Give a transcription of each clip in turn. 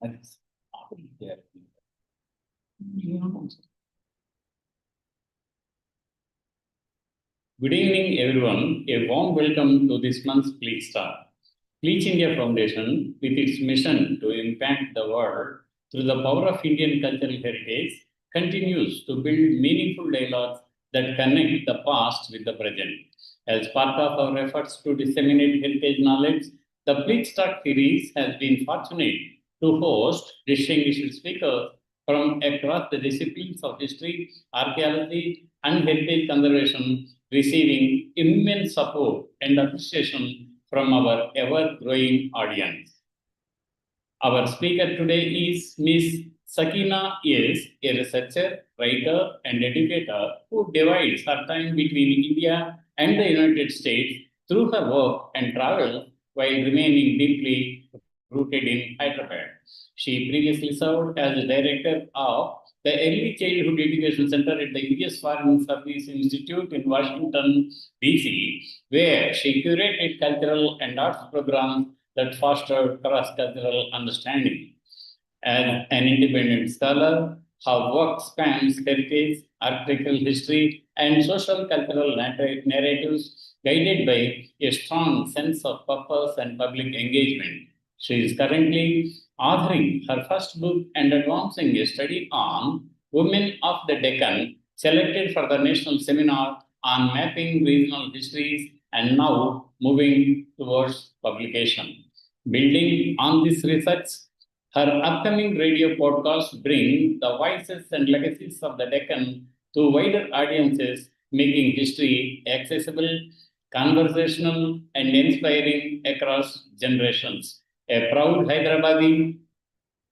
Thanks. Good evening, everyone. A warm welcome to this month's Pleach Talk. Pleach India Foundation, with its mission to impact the world through the power of Indian cultural heritage, continues to build meaningful dialogues that connect the past with the present. As part of our efforts to disseminate heritage knowledge, the Pleach Talk series has been fortunate to host distinguished speakers from across the disciplines of history, archaeology, and heritage conservation, receiving immense support and appreciation from our ever-growing audience. Our speaker today is Ms. Sakina is a researcher, writer, and educator who divides her time between India and the United States through her work and travel while remaining deeply rooted in Hyderabad. She previously served as the director of the Early Childhood Education Center at the U.S. Foreign Service Institute in Washington, D.C., where she curated cultural and arts programs that fostered cross-cultural understanding. As an independent scholar, her work spans heritage, architectural history, and social cultural narratives guided by a strong sense of purpose and public engagement. She is currently authoring her first book and advancing a study on women of the Deccan, selected for the national seminar on mapping regional histories and now moving towards publication. Building on this research, her upcoming radio podcasts bring the voices and legacies of the Deccan to wider audiences, making history accessible, conversational, and inspiring across generations. A proud Hyderabadi,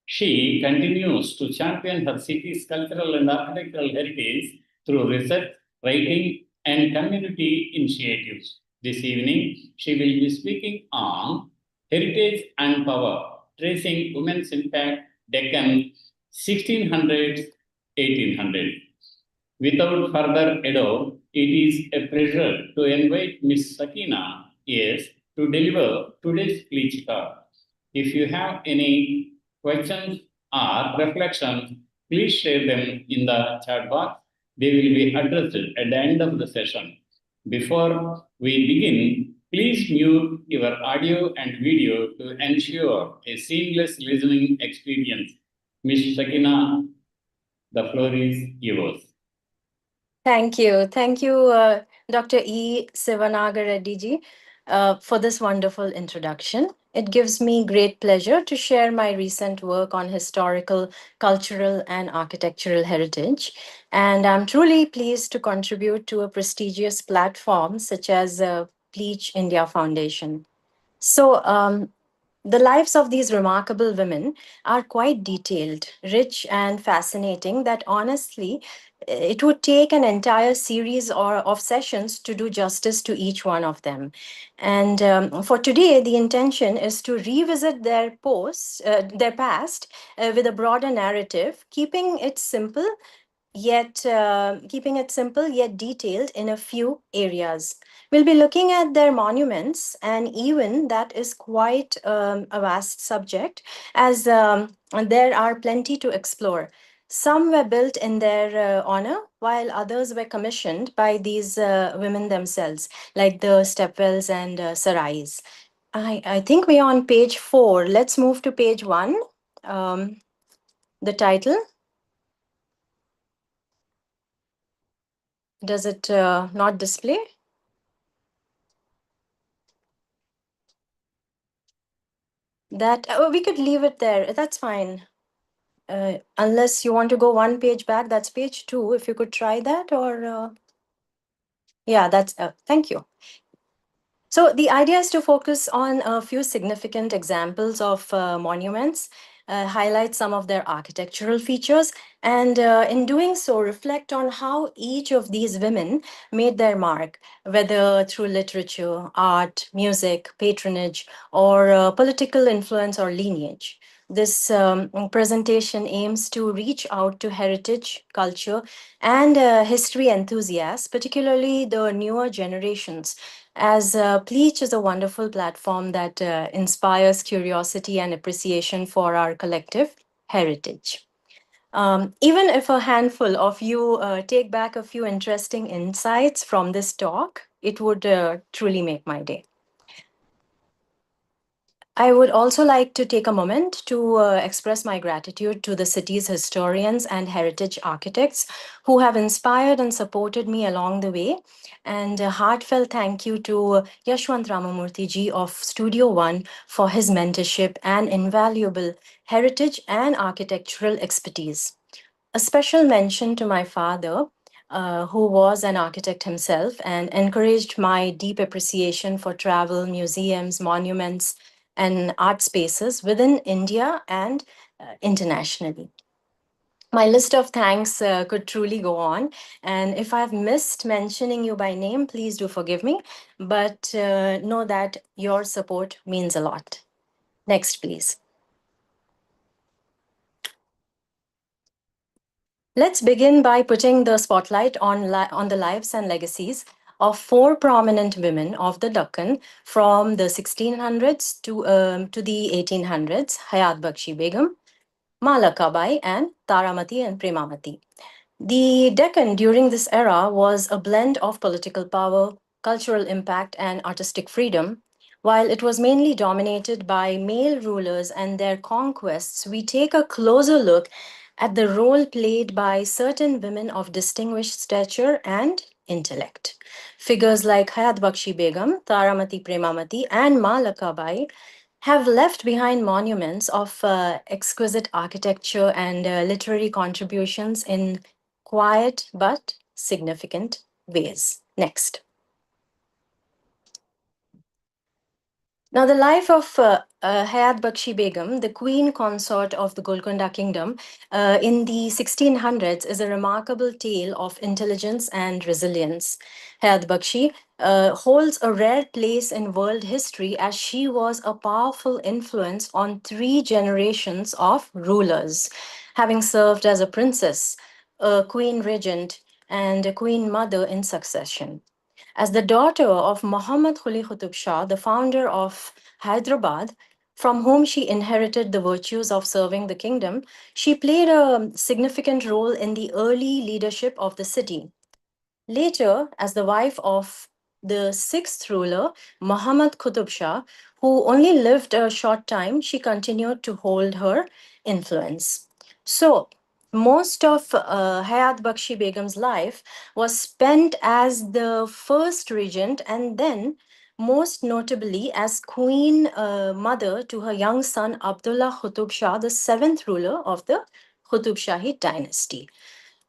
she continues to champion her city's cultural and architectural heritage through research, writing, and community initiatives. This evening, she will be speaking on heritage and power, tracing women's impact, Deccan 1600s, 1800. Without further ado, it is a pleasure to invite Ms. Sakina yes, to deliver today's Pleach Talk. If you have any questions or reflections, please share them in the chat box. They will be addressed at the end of the session. Before we begin, please mute your audio and video to ensure a seamless listening experience. Ms. Sakina, the floor is yours. Thank you. Thank you, Dr. E. Sivanaga ji, for this wonderful introduction. It gives me great pleasure to share my recent work on historical, cultural, and architectural heritage. And I'm truly pleased to contribute to a prestigious platform such as Pleach India Foundation. So, the lives of these remarkable women are quite detailed, rich, and fascinating that honestly, it would take an entire series of sessions to do justice to each one of them. And for today, the intention is to revisit their past with a broader narrative, keeping it simple yet detailed in a few areas. We'll be looking at their monuments, and even that is quite a vast subject, as there are plenty to explore. Some were built in their honor, while others were commissioned by these women themselves, like the Stepwells and Sarais. I think we are on page 4. Let's move to page 1. The title. Does it not display? That we could leave it there. That's fine. Unless you want to go one page back, that's page 2. If you could try that, or yeah, that's thank you. So the idea is to focus on a few significant examples of monuments, highlight some of their architectural features, and in doing so, reflect on how each of these women made their mark, whether through literature, art, music, patronage, or political influence or lineage. This presentation aims to reach out to heritage, culture, and history enthusiasts, particularly the newer generations, as Pleach is a wonderful platform that inspires curiosity and appreciation for our collective heritage. Even if a handful of you take back a few interesting insights from this talk, it would truly make my day. I would also like to take a moment to express my gratitude to the city's historians and heritage architects who have inspired and supported me along the way. And a heartfelt thank you to Yashwant Ramamurthy ji of Studio One for his mentorship and invaluable heritage and architectural expertise. A special mention to my father, who was an architect himself and encouraged my deep appreciation for travel, museums, monuments, and art spaces within India and internationally. My list of thanks could truly go on. And if I've missed mentioning you by name, please do forgive me. But know that your support means a lot. Next, please. Let's begin by putting the spotlight on the lives and legacies of four prominent women of the Deccan from the 1600s to the 1800s: Hayat Bakshi Begum, Malaka Bai, and Taramati and Premamati. The Deccan during this era was a blend of political power, cultural impact, and artistic freedom. While it was mainly dominated by male rulers and their conquests, we take a closer look at the role played by certain women of distinguished stature and intellect. Figures like Hayat Bakshi Begum, Taramati Premamati, and Malaka Bai have left behind monuments of exquisite architecture and literary contributions in quiet but significant ways. Next. Now, the life of Hayat Bakshi Begum, the queen consort of the Golconda Kingdom in the 1600s, is a remarkable tale of intelligence and resilience. Hayat Bakshi holds a rare place in world history as she was a powerful influence on three generations of rulers, having served as a princess, a queen regent, and a queen mother in succession. As the daughter of Muhammad Quli Qutub Shah, the founder of Hyderabad, from whom she inherited the virtues of serving the kingdom, she played a significant role in the early leadership of the city. Later, as the wife of the sixth ruler, Muhammad Qutub Shah, who only lived a short time, she continued to hold her influence. So, most of Hayat Bakshi Begum's life was spent as the first regent and then, most notably, as queen mother to her young son Abdullah Qutub Shah, the seventh ruler of the Qutub Shahi dynasty.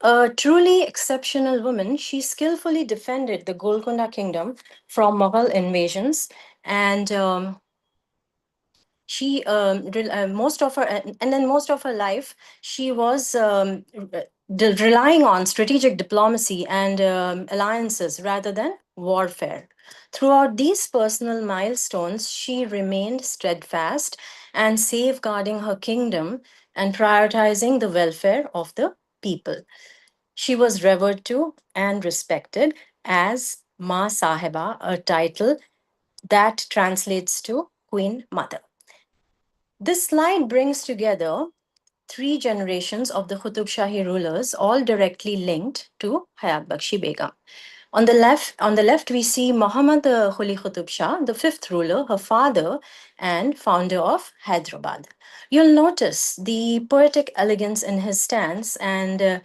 A truly exceptional woman, she skillfully defended the Golconda kingdom from Mughal invasions, and most of her and then most of her life she was relying on strategic diplomacy and alliances rather than warfare. Throughout these personal milestones, she remained steadfast and safeguarding her kingdom and prioritizing the welfare of the people. She was revered to and respected as Ma Sahiba, a title that translates to Queen Mother. This slide brings together three generations of the Qutub Shahi rulers, all directly linked to Hayat Bakshi Begum. On the left, we see Muhammad Quli Qutub Shah, the fifth ruler, her father and founder of Hyderabad. You'll notice the poetic elegance in his stance, and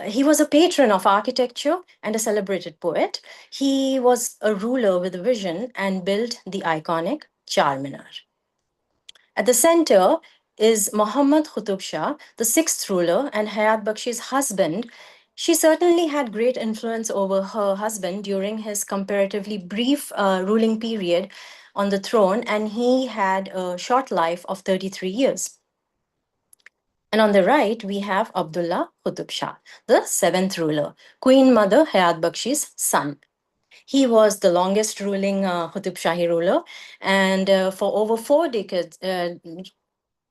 he was a patron of architecture and a celebrated poet. He was a ruler with a vision and built the iconic Charminar. At the center is Muhammad Qutub Shah, the sixth ruler and Hayat Bakshi's husband. She certainly had great influence over her husband during his comparatively brief ruling period on the throne, and he had a short life of 33 years. And on the right, we have Abdullah Qutub Shah, the seventh ruler, Queen Mother Hayat Bakshi's son. He was the longest ruling Qutub Shahi ruler, and for over 4 decades,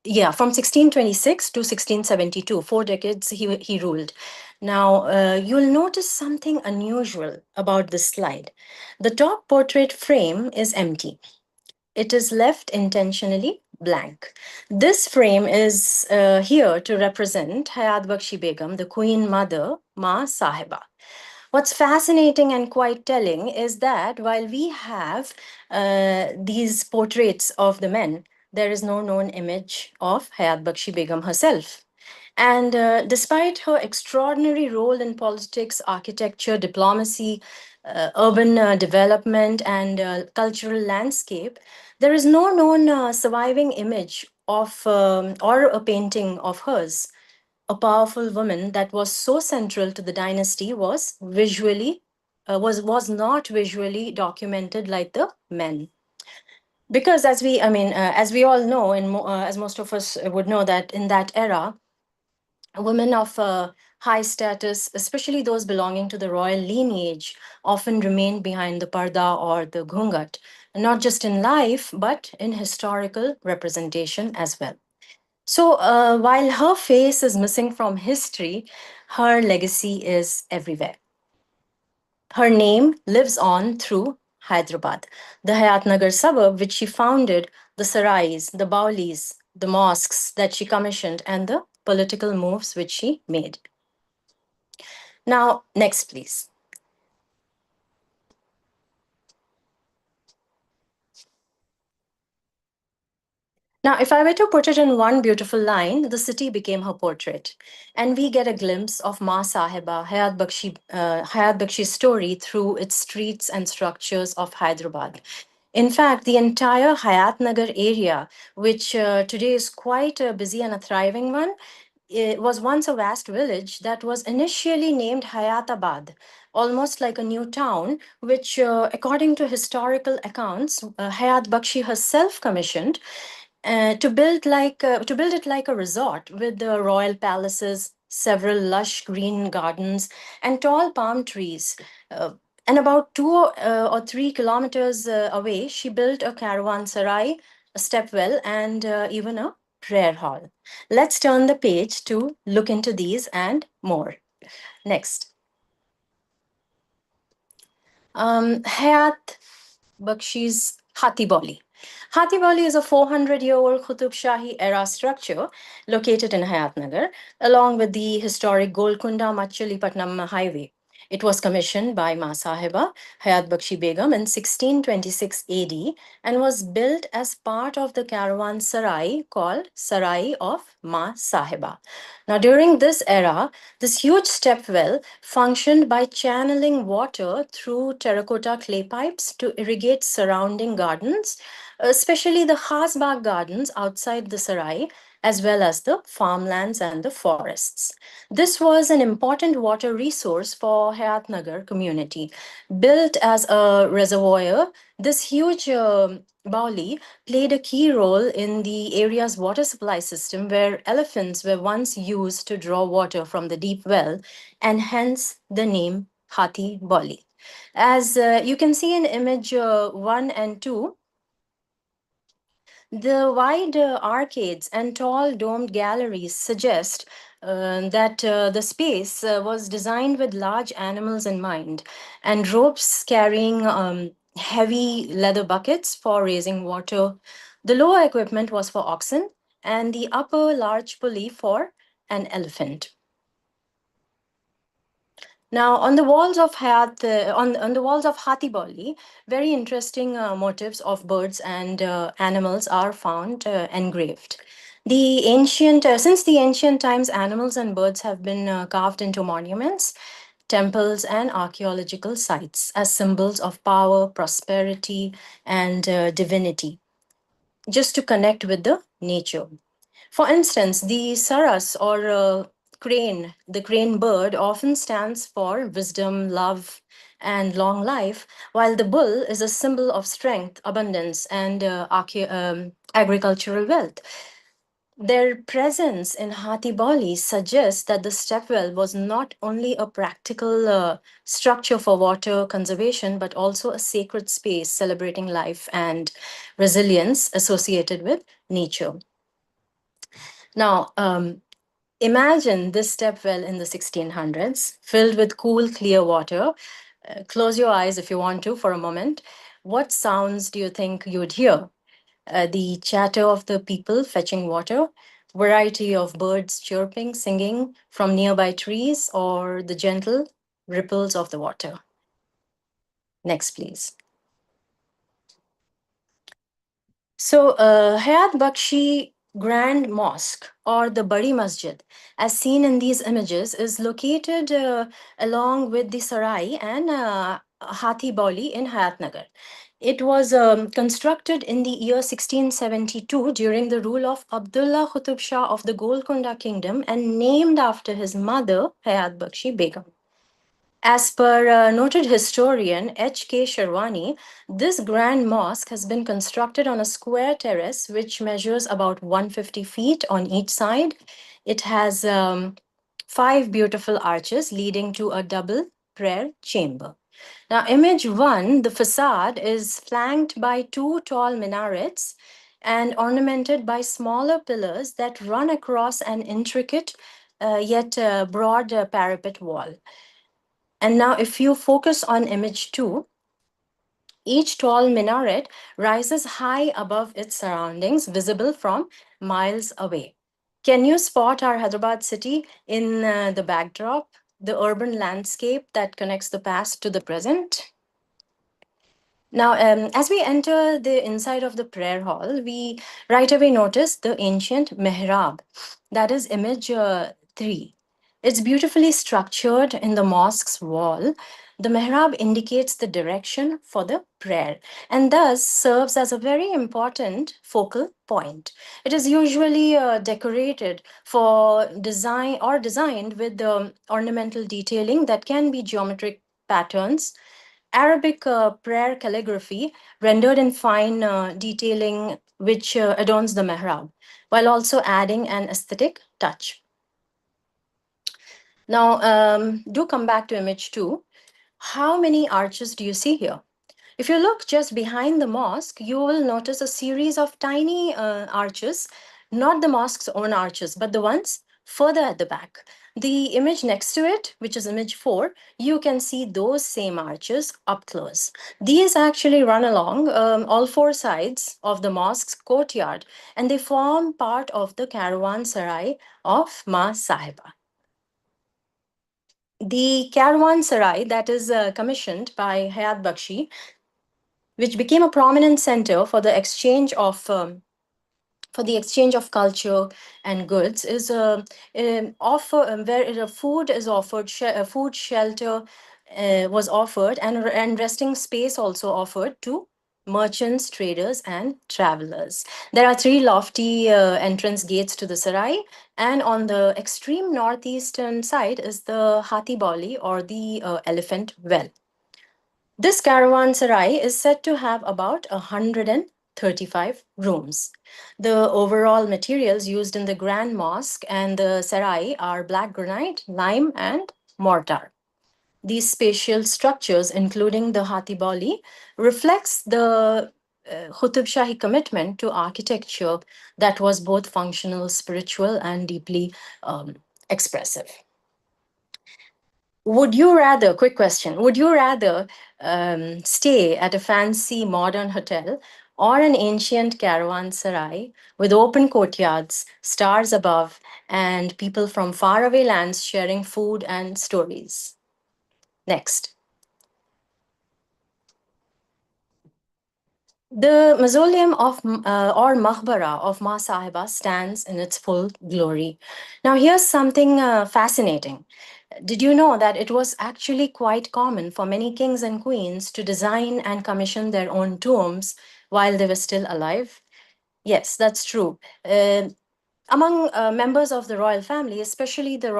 Yeah, from 1626 to 1672, 4 decades he ruled. Now, you'll notice something unusual about this slide. The top portrait frame is empty. It is left intentionally blank. This frame is here to represent Hayat Bakshi Begum, the Queen Mother, Ma Sahiba. What's fascinating and quite telling is that while we have these portraits of the men, there is no known image of Hayat Bakshi Begum herself. And despite her extraordinary role in politics, architecture, diplomacy, urban development, and cultural landscape, there is no known surviving image of or a painting of hers. A powerful woman that was so central to the dynasty was not visually documented like the men. Because as we all know, as most of us would know, that in that era, women of high status, especially those belonging to the royal lineage, often remained behind the parda or the ghungat, not just in life, but in historical representation as well. So while her face is missing from history, her legacy is everywhere. Her name lives on through Hyderabad, the Hayatnagar suburb, which she founded, the sarais, the baulis, the mosques that she commissioned, and the political moves which she made. Now, next, please. Now, if I were to put it in one beautiful line, the city became her portrait. And we get a glimpse of Ma Sahiba, Hayat Bakshi's story through its streets and structures of Hyderabad. In fact, the entire Hayat Nagar area, which today is quite a busy and a thriving one, it was once a vast village that was initially named Hayatabad, almost like a new town, which, according to historical accounts, Hayat Bakshi herself commissioned to build it like a resort with the royal palaces, several lush green gardens, and tall palm trees. And about 2 or 3 kilometers away, she built a caravanserai, a stepwell, and even a prayer hall. Let's turn the page to look into these and more. Next. Hayat Bakshi's Hatiboli. Hatiboli is a 400-year-old Qutub Shahi era structure located in Hayatnagar, along with the historic Golconda Machilipatnam highway. It was commissioned by Ma Sahiba, Hayat Bakshi Begum, in 1626 AD and was built as part of the caravan sarai called Sarai of Ma Sahiba. Now, during this era, this huge step well functioned by channeling water through terracotta clay pipes to irrigate surrounding gardens, especially the Hasbagh gardens outside the Sarai, as well as the farmlands and the forests. This was an important water resource for Hayatnagar community. Built as a reservoir, this huge Bauli played a key role in the area's water supply system, where elephants were once used to draw water from the deep well, and hence the name Hathi Bauli. As you can see in image 1 and 2, the wide arcades and tall domed galleries suggest that the space was designed with large animals in mind, and ropes carrying heavy leather buckets for raising water. The lower equipment was for oxen, and the upper large pulley for an elephant. Now, on the walls of on the walls of Hatiboli, very interesting motifs of birds and animals are found engraved. Since the ancient times, animals and birds have been carved into monuments, temples, and archaeological sites as symbols of power, prosperity, and divinity, just to connect with the nature. For instance, the saras or crane, the crane bird, often stands for wisdom, love, and long life, while the bull is a symbol of strength, abundance, and agricultural wealth. Their presence in Hatiboli suggests that the stepwell was not only a practical structure for water conservation, but also a sacred space celebrating life and resilience associated with nature. Now, imagine this step well in the 1600s, filled with cool, clear water. Close your eyes if you want to for a moment. What sounds do you think you'd hear? The chatter of the people fetching water, variety of birds chirping, singing from nearby trees, or the gentle ripples of the water. Next, please. So, Hayat Bakshi Grand Mosque or the Bari Masjid, as seen in these images, is located along with the Sarai and Hathi Bauli in Hayatnagar. It was constructed in the year 1672 during the rule of Abdullah Qutub Shah of the Golconda Kingdom and named after his mother, Hayat Bakshi Begum. As per noted historian H.K. Sherwani, this grand mosque has been constructed on a square terrace which measures about 150 feet on each side. It has 5 beautiful arches leading to a double prayer chamber. Now, image one, the facade is flanked by 2 tall minarets and ornamented by smaller pillars that run across an intricate yet broad parapet wall. And now, if you focus on image two, each tall minaret rises high above its surroundings, visible from miles away. Can you spot our Hyderabad city in the backdrop, the urban landscape that connects the past to the present? Now, as we enter the inside of the prayer hall, we right away notice the ancient mihrab, that is image 3. It's beautifully structured in the mosque's wall. The mihrab indicates the direction for the prayer and thus serves as a very important focal point. It is usually decorated for design or designed with ornamental detailing that can be geometric patterns, Arabic prayer calligraphy rendered in fine detailing, which adorns the mihrab, while also adding an aesthetic touch. Now, do come back to image two. How many arches do you see here? If you look just behind the mosque, you will notice a series of tiny arches, not the mosque's own arches, but the ones further at the back. The image next to it, which is image 4, you can see those same arches up close. These actually run along all 4 sides of the mosque's courtyard, and they form part of the caravanserai of Ma Sahiba. The caravanserai that is commissioned by Hayat Bakshi, which became a prominent center for the exchange of culture and goods, is offer where food is offered, food shelter was offered, and resting space also offered to merchants, traders, and travelers. There are 3 lofty entrance gates to the sarai, and on the extreme northeastern side is the Hathi Bauli or the elephant well. This caravanserai is said to have about 135 rooms. The overall materials used in the Grand Mosque and the Sarai are black granite, lime, and mortar. These spatial structures, including the Hathi Bauli, reflects the Qutub Shahi commitment to architecture that was both functional, spiritual, and deeply expressive. Quick question, would you rather stay at a fancy modern hotel or an ancient caravanserai with open courtyards, stars above, and people from faraway lands sharing food and stories? Next. The mausoleum of or Mahbara of Ma Sahiba stands in its full glory. Now, here's something fascinating. Did you know that it was actually quite common for many kings and queens to design and commission their own tombs while they were still alive? Yes, that's true. Among members of the royal family, especially the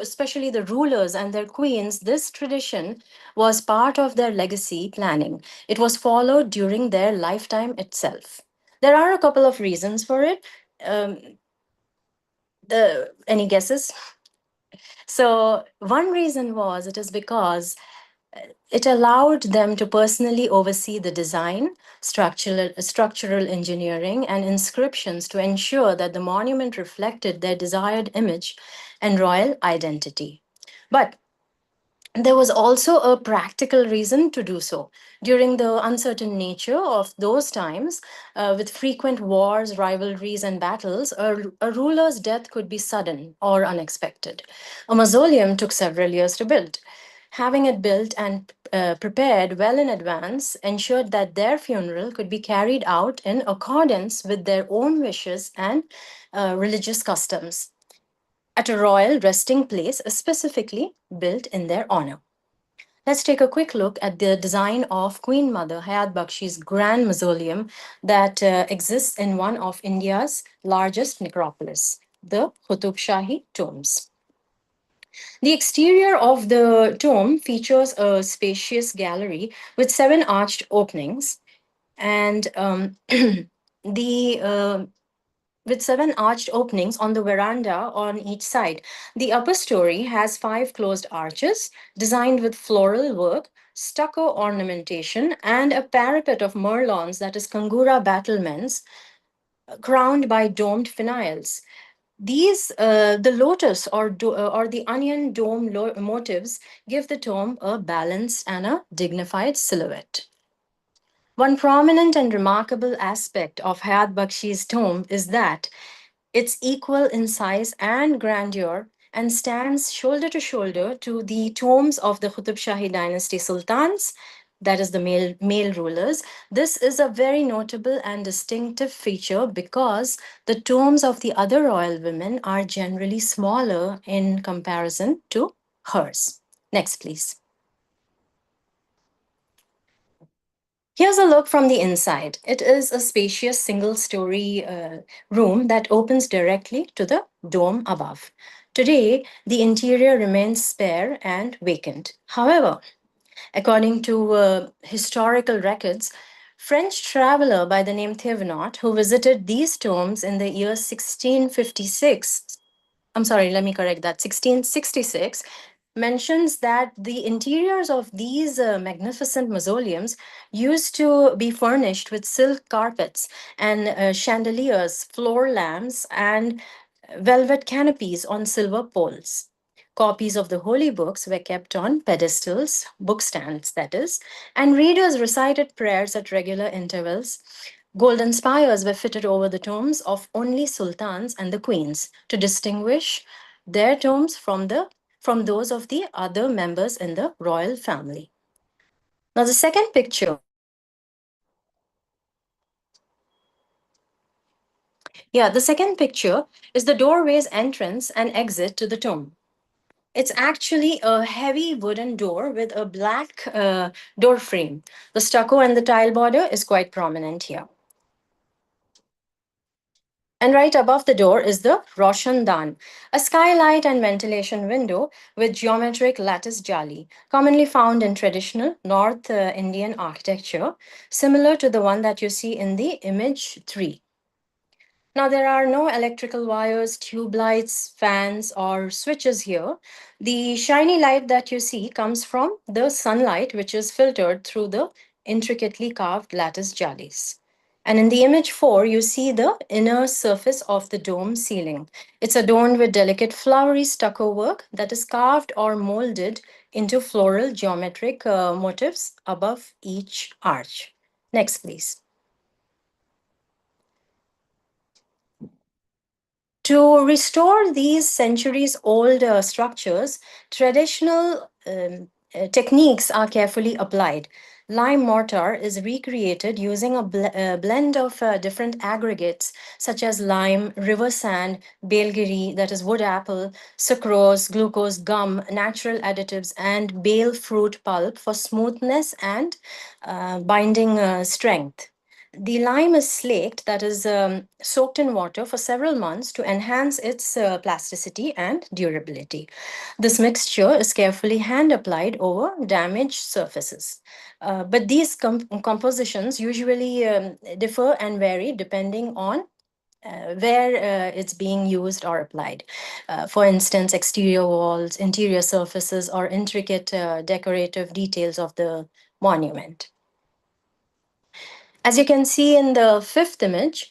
especially the rulers and their queens, this tradition was part of their legacy planning. It was followed during their lifetime itself. There are a couple of reasons for it. Any guesses? So one reason was it is because It allowed them to personally oversee the design, structural engineering, and inscriptions to ensure that the monument reflected their desired image and royal identity. But there was also a practical reason to do so. During the uncertain nature of those times, with frequent wars, rivalries, and battles, a ruler's death could be sudden or unexpected. A mausoleum took several years to build. Having it built and prepared well in advance ensured that their funeral could be carried out in accordance with their own wishes and religious customs at a royal resting place specifically built in their honor. Let's take a quick look at the design of Queen Mother Hayat Bakshi's grand mausoleum that exists in one of India's largest necropolis, the Qutub Shahi tombs. The exterior of the tomb features a spacious gallery with seven arched openings, and the with seven arched openings on the veranda on each side. The upper story has five closed arches designed with floral work, stucco ornamentation, and a parapet of merlons, that is Kangura battlements, crowned by domed finials. The lotus or the onion dome motifs give the tomb a balanced and a dignified silhouette. One prominent and remarkable aspect of Hayat Bakshi's tomb is that it's equal in size and grandeur and stands shoulder to shoulder to the tombs of the Qutub Shahi dynasty sultans, that is the male rulers. This is a very notable and distinctive feature because the tombs of the other royal women are generally smaller in comparison to hers. Next, please. Here's a look from the inside. It is a spacious single story room that opens directly to the dome above. Today, the interior remains spare and vacant. However, according to historical records, French traveler by the name Thévenot, who visited these tombs in the year 1656, I'm sorry, let me correct that, 1666, mentions that the interiors of these magnificent mausoleums used to be furnished with silk carpets and chandeliers, floor lamps, and velvet canopies on silver poles. Copies of the holy books were kept on pedestals, book stands, that is, and readers recited prayers at regular intervals. Golden spires were fitted over the tombs of only sultans and the queens to distinguish their tombs from those of the other members in the royal family. Now, the second picture. Yeah, the second picture is the doorway's entrance and exit to the tomb. It's actually a heavy wooden door with a black door frame. The stucco and the tile border is quite prominent here. And right above the door is the Roshandan, a skylight and ventilation window with geometric lattice jali, commonly found in traditional North Indian architecture, similar to the one that you see in the image 3. Now, there are no electrical wires, tube lights, fans, or switches here. The shiny light that you see comes from the sunlight, which is filtered through the intricately carved lattice jalis. And in the image 4, you see the inner surface of the dome ceiling. It's adorned with delicate flowery stucco work that is carved or molded into floral geometric motifs above each arch. Next, please. To restore these centuries old structures, traditional techniques are carefully applied. Lime mortar is recreated using a blend of different aggregates such as lime, river sand, balgiri, that is wood apple, sucrose, glucose, gum, natural additives, and bale fruit pulp for smoothness and binding strength. The lime is slaked, that is soaked in water for several months to enhance its plasticity and durability. This mixture is carefully hand applied over damaged surfaces. But these compositions usually differ and vary depending on where it's being used or applied. For instance, exterior walls, interior surfaces, or intricate decorative details of the monument. As you can see in the fifth image,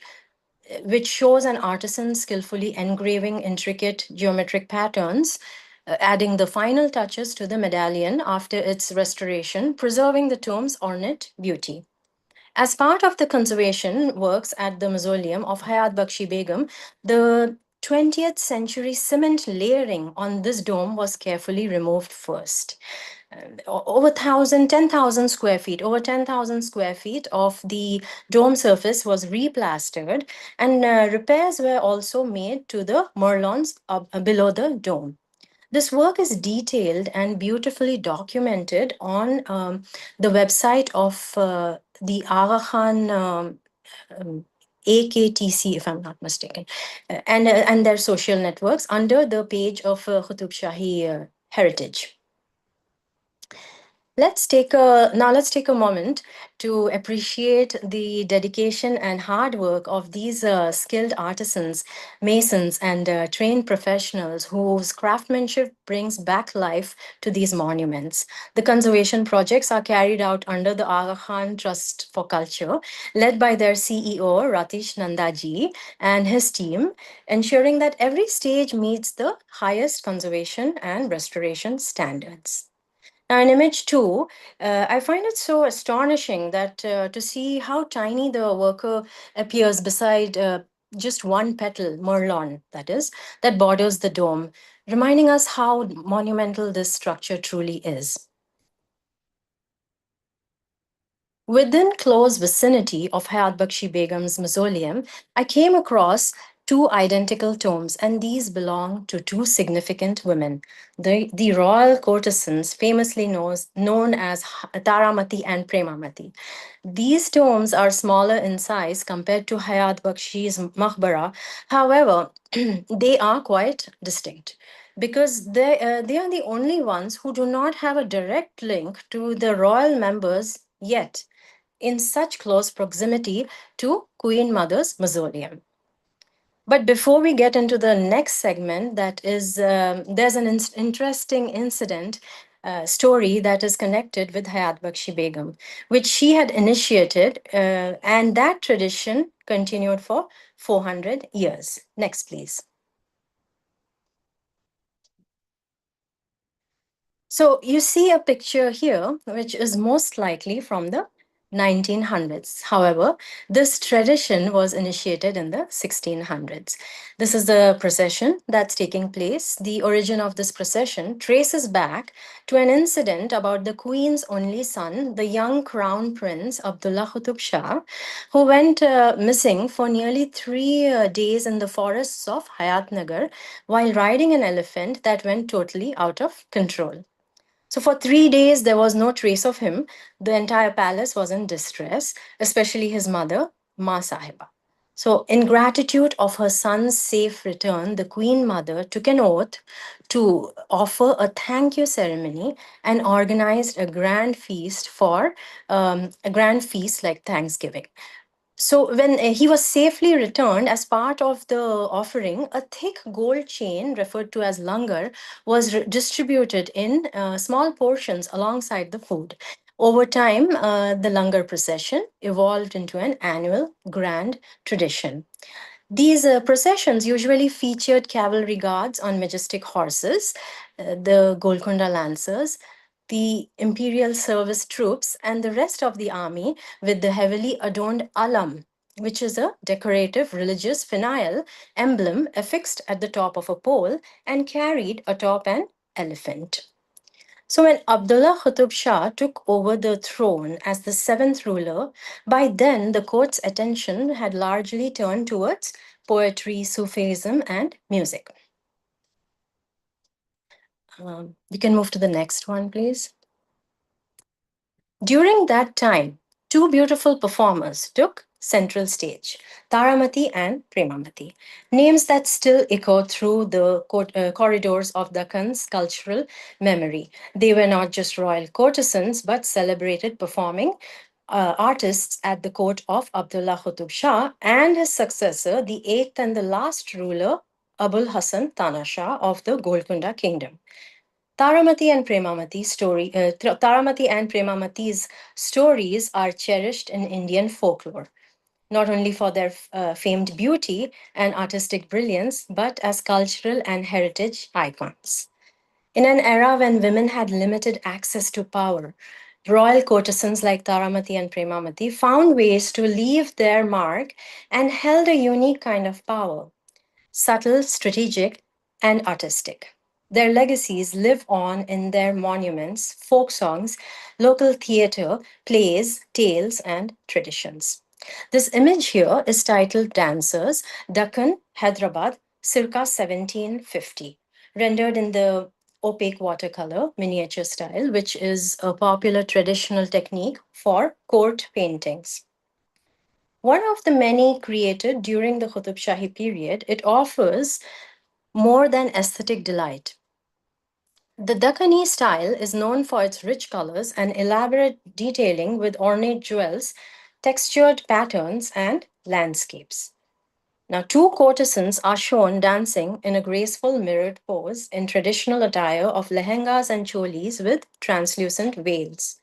which shows an artisan skillfully engraving intricate geometric patterns, adding the final touches to the medallion after its restoration, preserving the tomb's ornate beauty. As part of the conservation works at the mausoleum of Hayat Bakshi Begum, the 20th century cement layering on this dome was carefully removed first. Over 10,000 square feet, over 10,000 square feet of the dome surface was replastered, and repairs were also made to the merlons below the dome. This work is detailed and beautifully documented on the website of the Aga Khan AKTC, if I'm not mistaken, and their social networks under the page of Qutub Shahi Heritage. Let's take a moment to appreciate the dedication and hard work of these skilled artisans, masons, and trained professionals whose craftsmanship brings back life to these monuments. The conservation projects are carried out under the Aga Khan Trust for Culture, led by their CEO Ratish Nandaji and his team, ensuring that every stage meets the highest conservation and restoration standards. Now, in image two, I find it so astonishing that to see how tiny the worker appears beside just one petal, merlon, that is, that borders the dome, reminding us how monumental this structure truly is. Within close vicinity of Hayat Bakshi Begum's mausoleum, I came across two identical tombs, and these belong to two significant women, the royal courtesans famously known as Taramati and Premamati. These tombs are smaller in size compared to Hayat Bakshi's maqbara. However, they are quite distinct because they are the only ones who do not have a direct link to the royal members yet in such close proximity to Queen Mother's mausoleum. But before we get into the next segment, that is, there's an interesting incident story that is connected with Hayat Bakshi Begum, which she had initiated, and that tradition continued for 400 years. Next, please. So you see a picture here, which is most likely from the 1900s. However, this tradition was initiated in the 1600s. This is the procession that's taking place. The origin of this procession traces back to an incident about the Queen's only son, the young Crown Prince Abdullah Qutub Shah, who went missing for nearly 3 days in the forests of Hayatnagar while riding an elephant that went totally out of control. So for 3 days, there was no trace of him. The entire palace was in distress, especially his mother, Ma Sahiba. So, in gratitude of her son's safe return, the Queen Mother took an oath to offer a thank you ceremony and organized a grand feast like Thanksgiving. So when he was safely returned, as part of the offering, a thick gold chain referred to as langar was distributed in small portions alongside the food. Over time, the langar procession evolved into an annual grand tradition. These processions usually featured cavalry guards on majestic horses, the Golconda Lancers, the Imperial Service troops, and the rest of the army with the heavily adorned alam, which is a decorative religious finial emblem affixed at the top of a pole and carried atop an elephant. So when Abdullah Qutub Shah took over the throne as the seventh ruler, by then the court's attention had largely turned towards poetry, Sufism, and music. You can move to the next one, please. During that time, two beautiful performers took central stage, Taramati and Premamati, names that still echo through the corridors of Dakkhan's cultural memory. They were not just royal courtesans, but celebrated performing artists at the court of Abdullah Qutub Shah and his successor, the eighth and the last ruler, Abul Hasan Tana Shah of the Golconda Kingdom. Taramati and Premamati's stories are cherished in Indian folklore, not only for their famed beauty and artistic brilliance, but as cultural and heritage icons. In an era when women had limited access to power, royal courtesans like Taramati and Premamati found ways to leave their mark and held a unique kind of power, subtle, strategic, and artistic. Their legacies live on in their monuments, folk songs, local theatre, plays, tales, and traditions. This image here is titled Dancers, Deccan, Hyderabad, circa 1750, rendered in the opaque watercolor miniature style, which is a popular traditional technique for court paintings. One of the many created during the Qutub Shahi period, it offers more than aesthetic delight. The Dakkani style is known for its rich colors and elaborate detailing with ornate jewels, textured patterns, and landscapes. Now, two courtesans are shown dancing in a graceful mirrored pose in traditional attire of lehengas and cholis with translucent veils.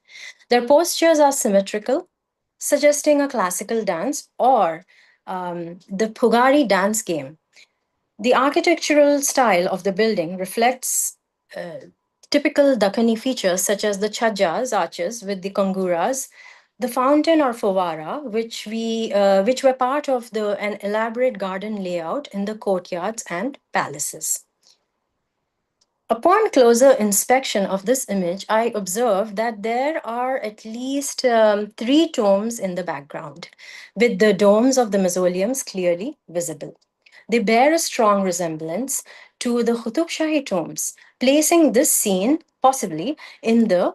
Their postures are symmetrical, suggesting a classical dance or the Pugari dance game. The architectural style of the building reflects typical Dakkani features such as the chhajas, arches with the kanguras, the fountain or fawara, which were part of an elaborate garden layout in the courtyards and palaces. Upon closer inspection of this image, I observed that there are at least three tombs in the background, with the domes of the mausoleums clearly visible. They bear a strong resemblance to the Qutub Shahi tombs, placing this scene possibly in the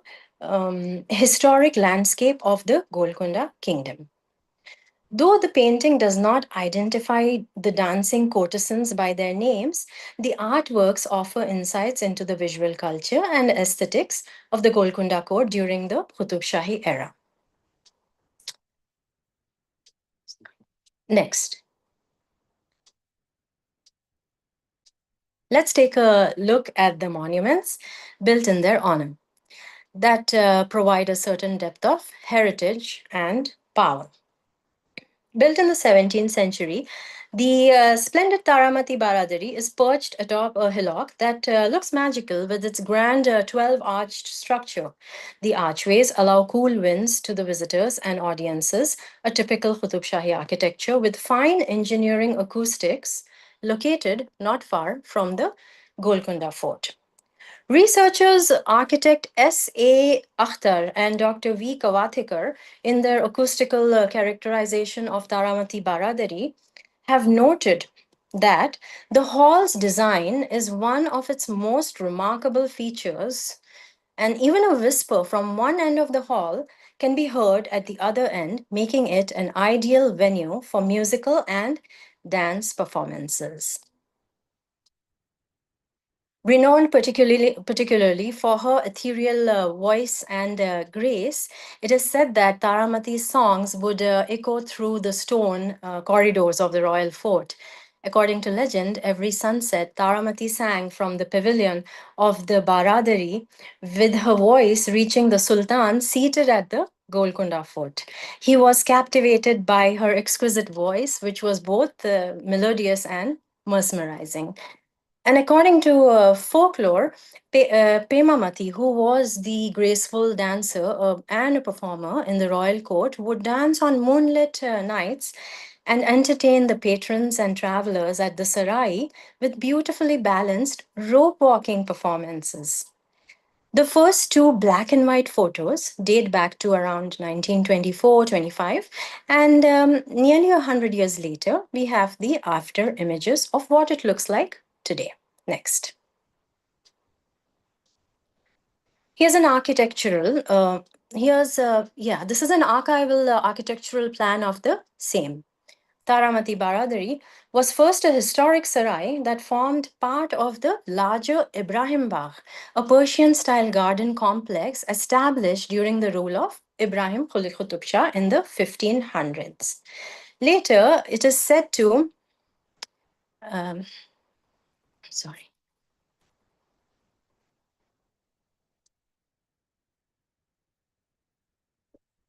historic landscape of the Golconda Kingdom. Though the painting does not identify the dancing courtesans by their names, the artworks offer insights into the visual culture and aesthetics of the Golconda court during the Qutub Shahi era. Next, let's take a look at the monuments built in their honor that provide a certain depth of heritage and power. Built in the 17th century, the splendid Taramati Baradari is perched atop a hillock that looks magical with its grand 12 arched structure. The archways allow cool winds to the visitors and audiences, a typical Qutub Shahi architecture with fine engineering acoustics located not far from the Golconda Fort. Researchers, architect S.A. Akhtar and Dr. V. Kavathekar, in their acoustical characterization of Taramati Baradari, have noted that the hall's design is one of its most remarkable features, and even a whisper from one end of the hall can be heard at the other end, making it an ideal venue for musical and dance performances. Renowned particularly for her ethereal voice and grace, it is said that Taramati's songs would echo through the stone corridors of the royal fort. According to legend, every sunset, Taramati sang from the pavilion of the Baradari, with her voice reaching the Sultan seated at the Golconda fort. He was captivated by her exquisite voice, which was both melodious and mesmerizing. And according to folklore, Pemamati, who was the graceful dancer and a performer in the royal court, would dance on moonlit nights and entertain the patrons and travelers at the sarai with beautifully balanced rope walking performances. The first two black and white photos date back to around 1924-25, and nearly 100 years later, we have the after images of what it looks like today. Next. Here's an architectural, this is an archival architectural plan of the same. Taramati Baradari was first a historic sarai that formed part of the larger Ibrahim Bagh, a Persian style garden complex established during the rule of Ibrahim Khalil Qutb Shah in the 1500s. Later, it is said to, um, sorry.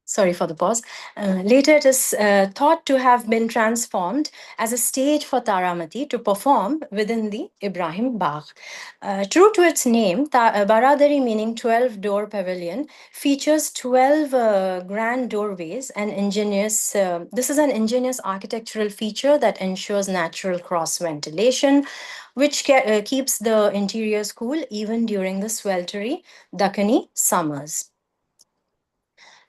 Sorry for the pause. Later, it is thought to have been transformed as a stage for Taramati to perform within the Ibrahim Bagh. True to its name, Baradari, meaning 12-door pavilion, features 12 grand doorways and ingenious. This is an ingenious architectural feature that ensures natural cross ventilation, which keeps the interiors cool even during the sweltery Dakkani summers.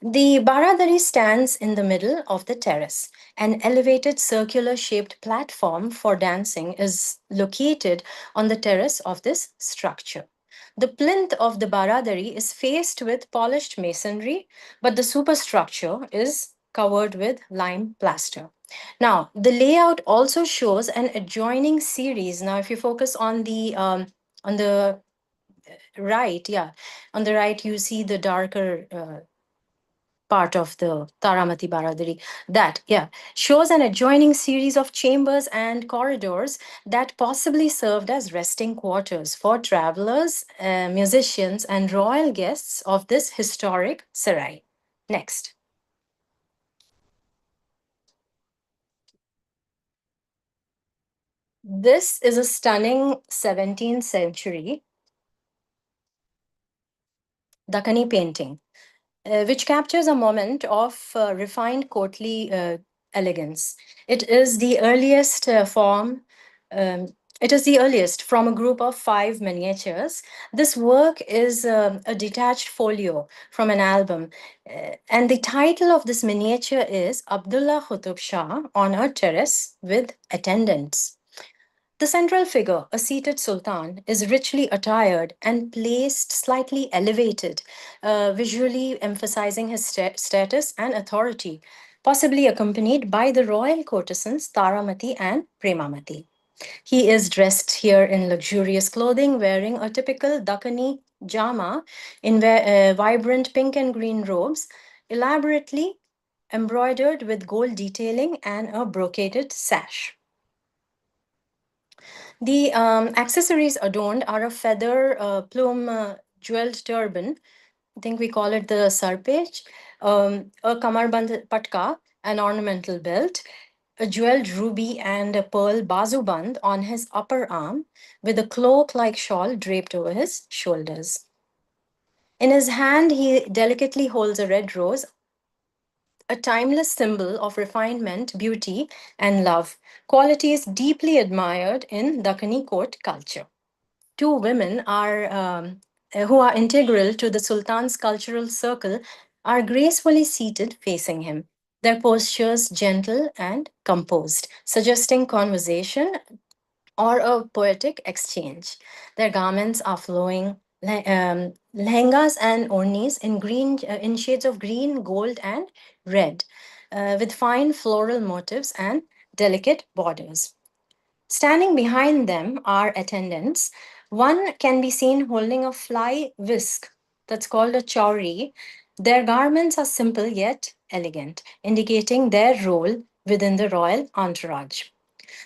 The Baradari stands in the middle of the terrace. An elevated circular shaped platform for dancing is located on the terrace of this structure. The plinth of the Baradari is faced with polished masonry, but the superstructure is covered with lime plaster. Now, the layout also shows an adjoining series. Now, if you focus on the right, yeah, on the right, you see the darker part of the Taramati Baradari, that, yeah, shows an adjoining series of chambers and corridors that possibly served as resting quarters for travelers, musicians, and royal guests of this historic sarai. Next. This is a stunning 17th century Dakkani painting, which captures a moment of refined courtly elegance. It is the earliest um, it is the earliest from a group of 5 miniatures. This work is a detached folio from an album, and the title of this miniature is Abdullah Qutub Shah on a terrace with attendants. The central figure, a seated sultan, is richly attired and placed slightly elevated, visually emphasizing his status and authority, possibly accompanied by the royal courtesans Taramati and Premamati. He is dressed here in luxurious clothing, wearing a typical Dakkani jama in vibrant pink and green robes, elaborately embroidered with gold detailing and a brocaded sash. The accessories adorned are a feather plume jeweled turban. I think we call it the sarpech, a kamarband patka, an ornamental belt, a jeweled ruby and a pearl bazuband on his upper arm, with a cloak like shawl draped over his shoulders. In his hand, he delicately holds a red rose, a timeless symbol of refinement, beauty, and love, qualities deeply admired in Dakkani court culture. Two women who are integral to the Sultan's cultural circle are gracefully seated facing him, their postures gentle and composed, suggesting conversation or a poetic exchange. Their garments are flowing lehengas and ornis in shades of green, gold, and red, with fine floral motifs and delicate borders. Standing behind them are attendants. One can be seen holding a fly whisk that's called a chowri. Their garments are simple yet elegant, indicating their role within the royal entourage.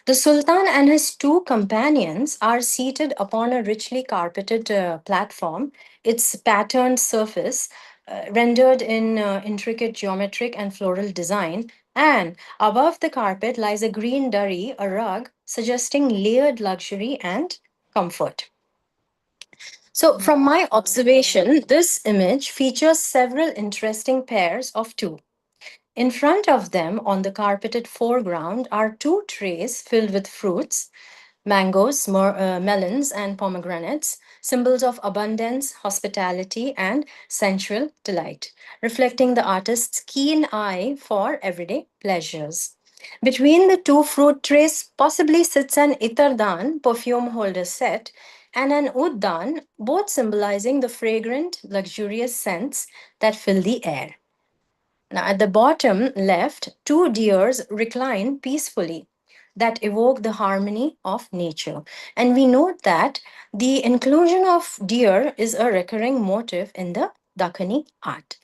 The Sultan and his two companions are seated upon a richly carpeted platform, its patterned surface rendered in intricate geometric and floral design. And above the carpet lies a green durry, a rug, suggesting layered luxury and comfort. So, from my observation, this image features several interesting pairs of two. In front of them, on the carpeted foreground, are two trays filled with fruits, mangoes, melons, and pomegranates, symbols of abundance, hospitality, and sensual delight, reflecting the artist's keen eye for everyday pleasures. Between the two fruit trays possibly sits an itardan, perfume holder set, and an uddan, both symbolizing the fragrant, luxurious scents that fill the air. Now, at the bottom left, two deers recline peacefully that evoke the harmony of nature. And we note that the inclusion of deer is a recurring motif in the Dakkani art.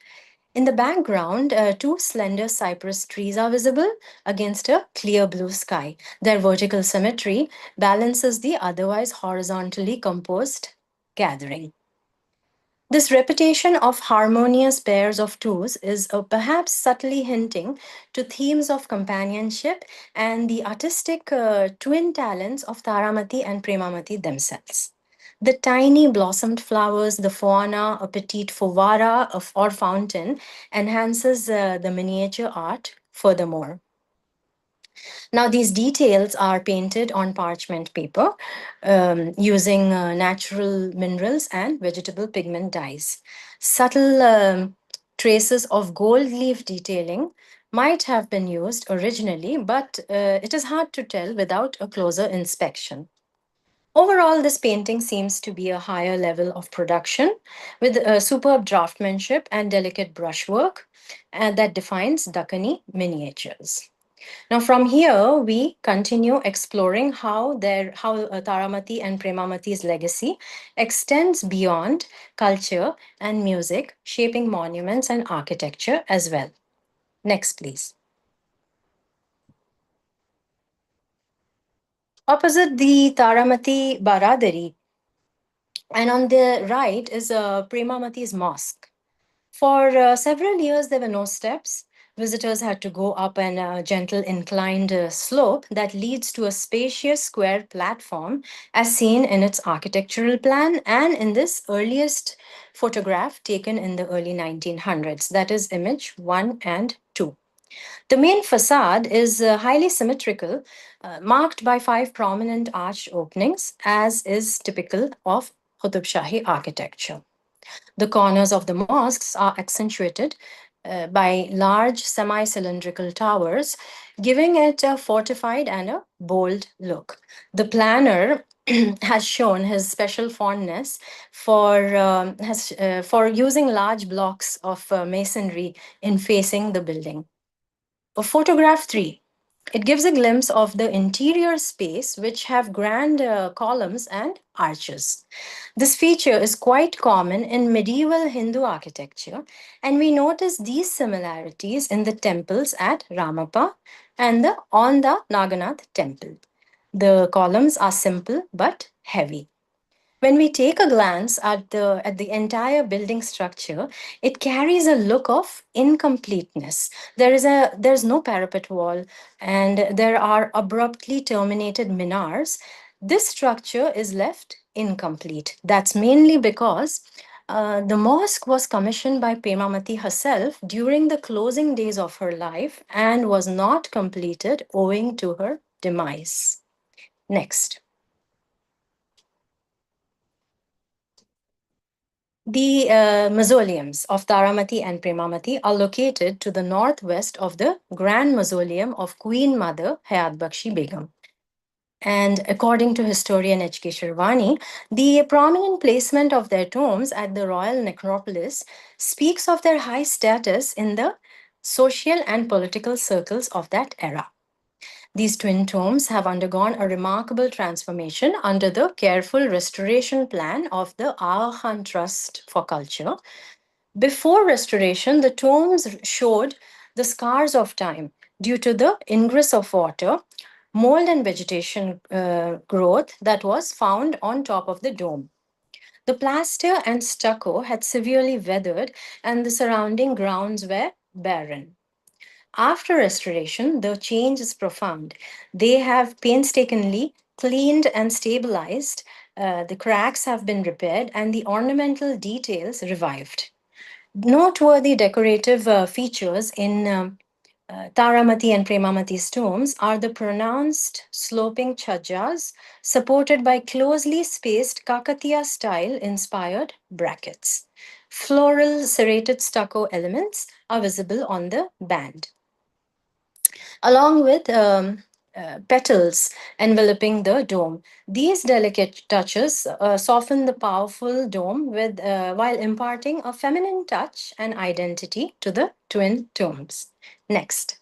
In the background, two slender cypress trees are visible against a clear blue sky. Their vertical symmetry balances the otherwise horizontally composed gathering. This repetition of harmonious pairs of twos is perhaps subtly hinting to themes of companionship and the artistic twin talents of Taramati and Premamati themselves. The tiny blossomed flowers, the fauna, a petite fovara or fountain, enhances the miniature art furthermore. Now, these details are painted on parchment paper using natural minerals and vegetable pigment dyes. Subtle traces of gold leaf detailing might have been used originally, but it is hard to tell without a closer inspection. Overall, this painting seems to be a higher level of production with superb draftsmanship and delicate brushwork that defines Dakkani miniatures. Now, from here, we continue exploring how Taramati and Premamati's legacy extends beyond culture and music, shaping monuments and architecture as well. Next, please. Opposite the Taramati Baradari, and on the right is Premamati's mosque. For several years, there were no steps. Visitors had to go up an gentle inclined slope that leads to a spacious square platform, as seen in its architectural plan and in this earliest photograph taken in the early 1900s. That is image 1 and 2. The main facade is highly symmetrical, marked by five prominent arch openings, as is typical of Qutub Shahi architecture. The corners of the mosques are accentuated by large semi cylindrical towers, giving it a fortified and a bold look. The planner has shown his special fondness for using large blocks of masonry in facing the building. Photograph 3. It gives a glimpse of the interior space, which have grand columns and arches. This feature is quite common in medieval Hindu architecture, and we notice these similarities in the temples at Ramappa and on the Naganath temple. The columns are simple but heavy. When we take a glance at the entire building structure, it carries a look of incompleteness. There's no parapet wall, and there are abruptly terminated minars. This structure is left incomplete. That's mainly because the mosque was commissioned by Pemamati herself during the closing days of her life and was not completed owing to her demise. Next. The mausoleums of Taramati and Premamati are located to the northwest of the Grand Mausoleum of Queen Mother Hayat Bakshi Begum. And according to historian H.K. Shirvani, the prominent placement of their tombs at the royal necropolis speaks of their high status in the social and political circles of that era. These twin tombs have undergone a remarkable transformation under the careful restoration plan of the Aga Khan Trust for Culture. Before restoration, the tombs showed the scars of time due to the ingress of water, mold, and vegetation growth that was found on top of the dome. The plaster and stucco had severely weathered, and the surrounding grounds were barren. After restoration, the change is profound. They have painstakingly cleaned and stabilized, the cracks have been repaired, and the ornamental details revived. Noteworthy decorative features in Taramati and Premamati's tombs are the pronounced sloping chajjas supported by closely spaced Kakatiya style inspired brackets. Floral serrated stucco elements are visible on the band along with petals enveloping the dome. These delicate touches soften the powerful dome while imparting a feminine touch and identity to the twin tombs. Next.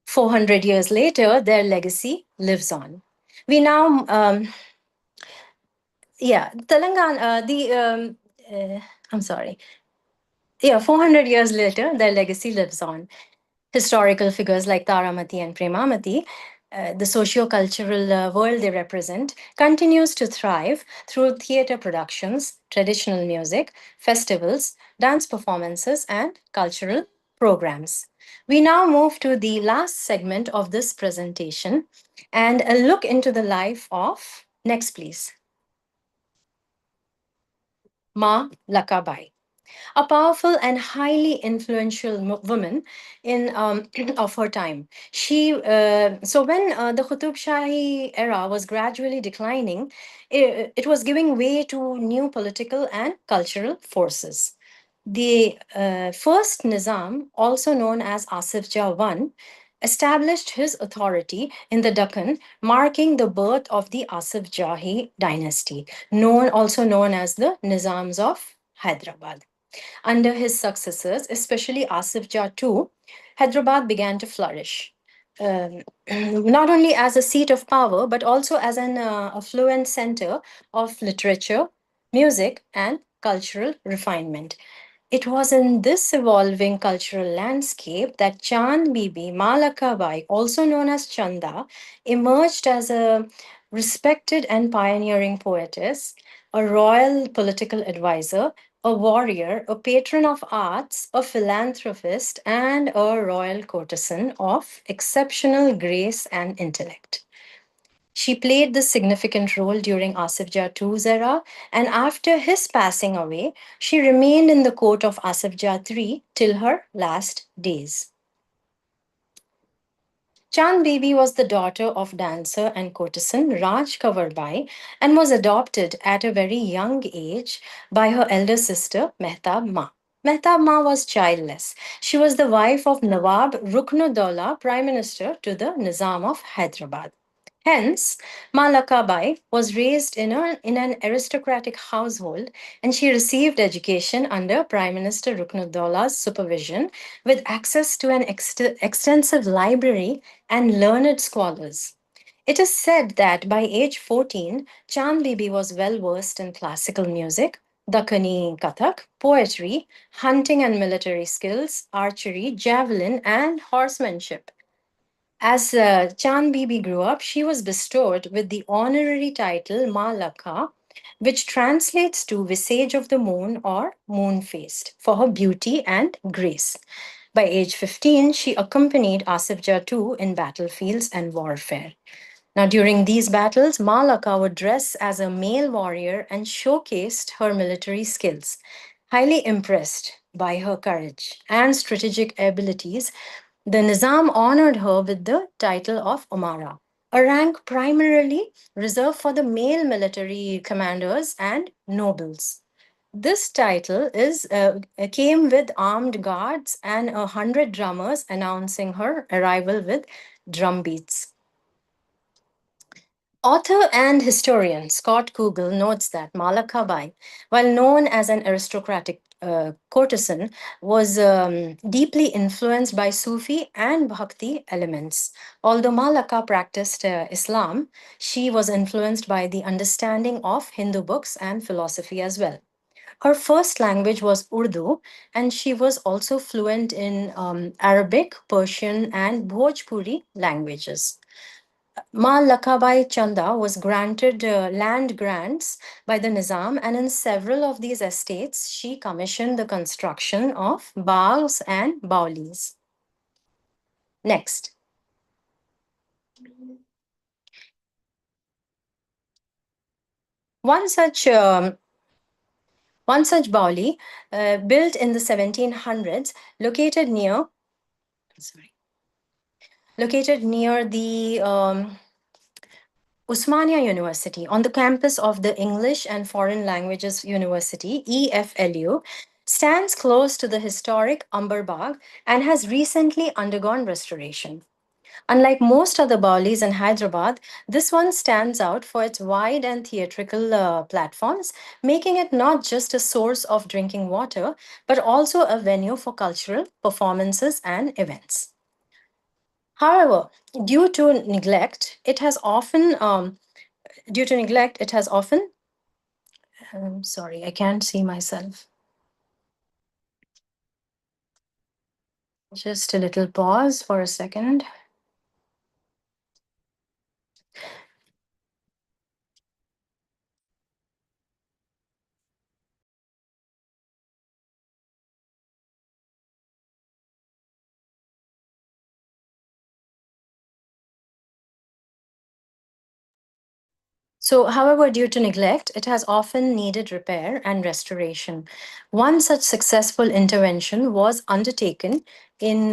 400 years later, their legacy lives on. We now, yeah, Telangana, uh, I'm sorry. Yeah, 400 years later, their legacy lives on. Historical figures like Taramati and Premamati, the socio-cultural world they represent, continues to thrive through theater productions, traditional music, festivals, dance performances, and cultural programs. We now move to the last segment of this presentation and a look into the life of, next please, Ma Lakabai, a powerful and highly influential woman in of her time. So when the Qutub Shahi era was gradually declining, it was giving way to new political and cultural forces. The first Nizam, also known as Asif Jah I, established his authority in the Deccan, marking the birth of the Asif Jahi dynasty, also known as the Nizams of Hyderabad. Under his successors, especially Asif Jah II, Hyderabad began to flourish. Um, Not only as a seat of power, but also as an affluent center of literature, music, and cultural refinement. It was in this evolving cultural landscape that Chand Bibi Malakabai, also known as Chanda, emerged as a respected and pioneering poetess, a royal political advisor, a warrior, a patron of arts, a philanthropist, and a royal courtesan of exceptional grace and intellect. She played this significant role during Asif Jah II's era, and after his passing away, she remained in the court of Asif Jah III till her last days. Chand Bibi was the daughter of dancer and courtesan Raj Kavarbai and was adopted at a very young age by her elder sister Mehtab Ma. Mehtab Ma was childless. She was the wife of Nawab Ruknuddaulah, Prime Minister to the Nizam of Hyderabad. Hence, Malakabai was raised in an aristocratic household and she received education under Prime Minister Ruknuddaulah's supervision with access to an extensive library and learned scholars. It is said that by age 14, Chand Bibi was well versed in classical music, Dakkani Kathak, poetry, hunting and military skills, archery, javelin, and horsemanship. As Chand Bibi grew up, she was bestowed with the honorary title Ma Lakha, which translates to Visage of the Moon or Moon Faced, for her beauty and grace. By age 15, she accompanied Asif Jah II in battlefields and warfare. Now, during these battles, Malaka would dress as a male warrior and showcased her military skills. Highly impressed by her courage and strategic abilities, the Nizam honored her with the title of Umara, a rank primarily reserved for the male military commanders and nobles. This title came with armed guards and 100 drummers announcing her arrival with drum beats. Author and historian Scott Kugel notes that Malaka Bai, while known as an aristocratic courtesan, was deeply influenced by Sufi and Bhakti elements. Although Malaka practiced Islam, she was influenced by the understanding of Hindu books and philosophy as well. Her first language was Urdu, and she was also fluent in Arabic, Persian, and Bhojpuri languages. Ma Lakabai Chanda was granted land grants by the Nizam, and in several of these estates, she commissioned the construction of baghs and baulis. Next. One such bauli, built in the 1700s, located near the Usmania University on the campus of the English and Foreign Languages University, EFLU, stands close to the historic Amber Bagh and has recently undergone restoration. Unlike most other Baulis in Hyderabad, this one stands out for its wide and theatrical platforms, making it not just a source of drinking water, but also a venue for cultural performances and events. However, due to neglect, it has often I'm sorry, I can't see myself. Just a little pause for a second. So, however, due to neglect, it has often needed repair and restoration. One such successful intervention was undertaken in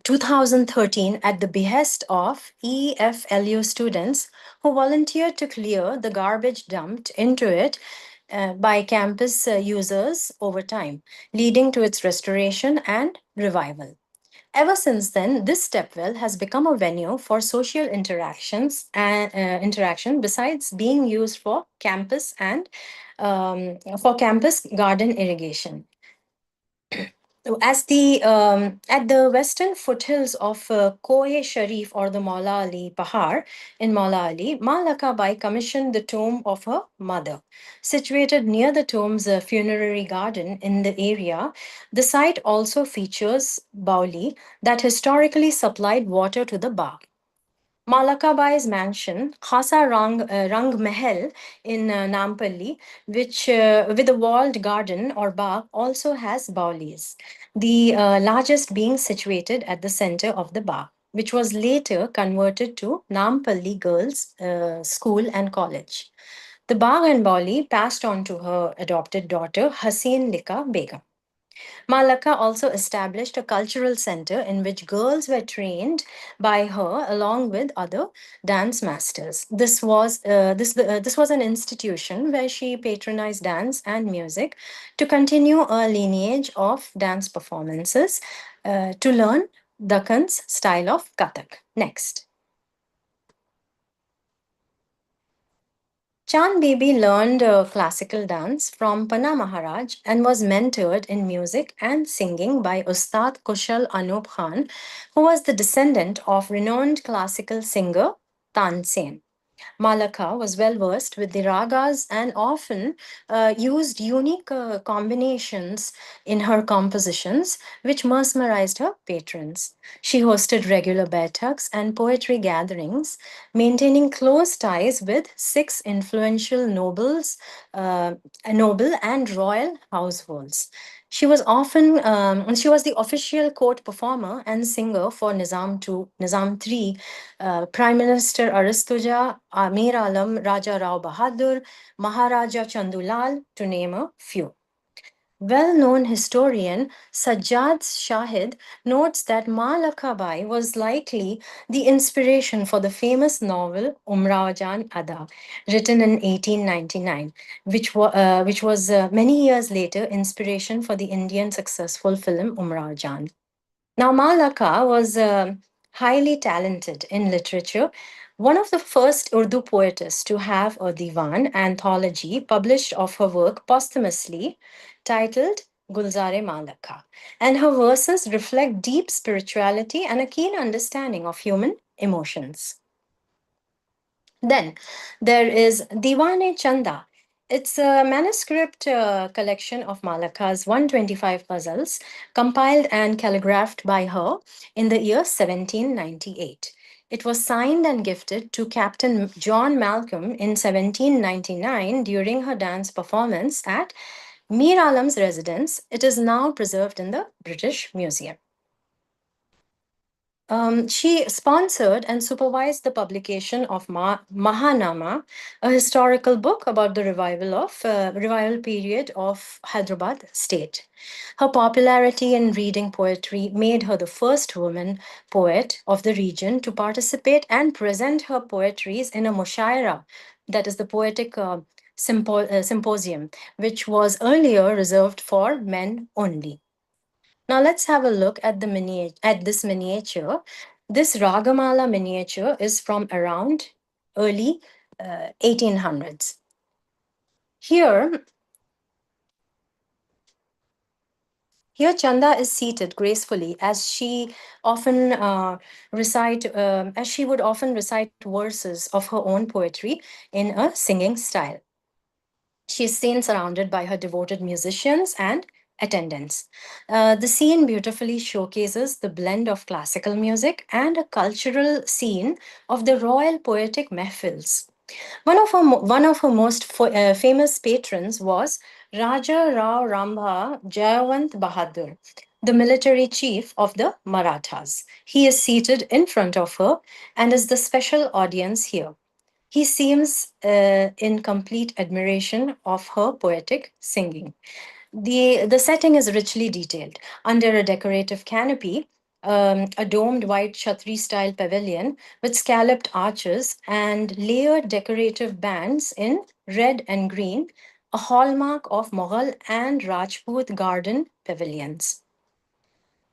2013 at the behest of EFLU students who volunteered to clear the garbage dumped into it by campus users over time, leading to its restoration and revival. Ever since then, this stepwell has become a venue for social interactions and interaction besides being used for campus garden irrigation. As the at the western foothills of Kohe Sharif or the Maula Ali Pahar in Maula Ali, Ma Lakabai commissioned the tomb of her mother. Situated near the tomb's funerary garden in the area, the site also features Bauli that historically supplied water to the Bagh. Malakabai's mansion, Rang Mahal in Nampalli, which with a walled garden or bagh, also has baulis, the largest being situated at the center of the bagh, which was later converted to Nampalli Girls' School and College. The bagh and bauli passed on to her adopted daughter, Haseen Lika Begum. Malaka also established a cultural center in which girls were trained by her along with other dance masters. This was an institution where she patronized dance and music to continue a lineage of dance performances to learn Dakkan's style of Kathak. Next. Chand Bibi learned classical dance from Pana Maharaj and was mentored in music and singing by Ustad Kushal Anup Khan, who was the descendant of renowned classical singer Tansen. Malaka was well versed with the ragas and often used unique combinations in her compositions, which mesmerized her patrons. She hosted regular baitaks and poetry gatherings, maintaining close ties with six influential noble and royal households. She was the official court performer and singer for Nizam III, Prime Minister Aristuja, Amir Alam, Raja Rao Bahadur, Maharaja Chandulal, to name a few. Well-known historian Sajjad Shahid notes that Ma Lakabai was likely the inspiration for the famous novel Umrajan Ada, written in 1899, which was many years later inspiration for the Indian successful film Umrajan. Now, Malaka was highly talented in literature, one of the first Urdu poetess to have a divan anthology published of her work posthumously titled Gulzare Malaka. And her verses reflect deep spirituality and a keen understanding of human emotions. Then there is Diwane Chanda. It's a manuscript collection of Malaka's 125 ghazals, compiled and calligraphed by her in the year 1798. It was signed and gifted to Captain John Malcolm in 1799 during her dance performance at Mir Alam's residence. It is now preserved in the British Museum. She sponsored and supervised the publication of Mahanama, a historical book about the revival period of Hyderabad state. Her popularity in reading poetry made her the first woman poet of the region to participate and present her poetries in a mushaira, that is the poetic symposium, which was earlier reserved for men only. Now let's have a look at this miniature. This Ragamala miniature is from around early 1800s. Here, here Chanda is seated gracefully as she would often recite verses of her own poetry in a singing style. She is seen surrounded by her devoted musicians and attendants. The scene beautifully showcases the blend of classical music and a cultural scene of the royal poetic mehfils. One of her most famous patrons was Raja Rao Rambha Jayawant Bahadur, the military chief of the Marathas. He is seated in front of her and is the special audience here. He seems in complete admiration of her poetic singing. The setting is richly detailed. Under a decorative canopy, a domed white Chhatri style pavilion with scalloped arches and layered decorative bands in red and green, a hallmark of Mughal and Rajput garden pavilions.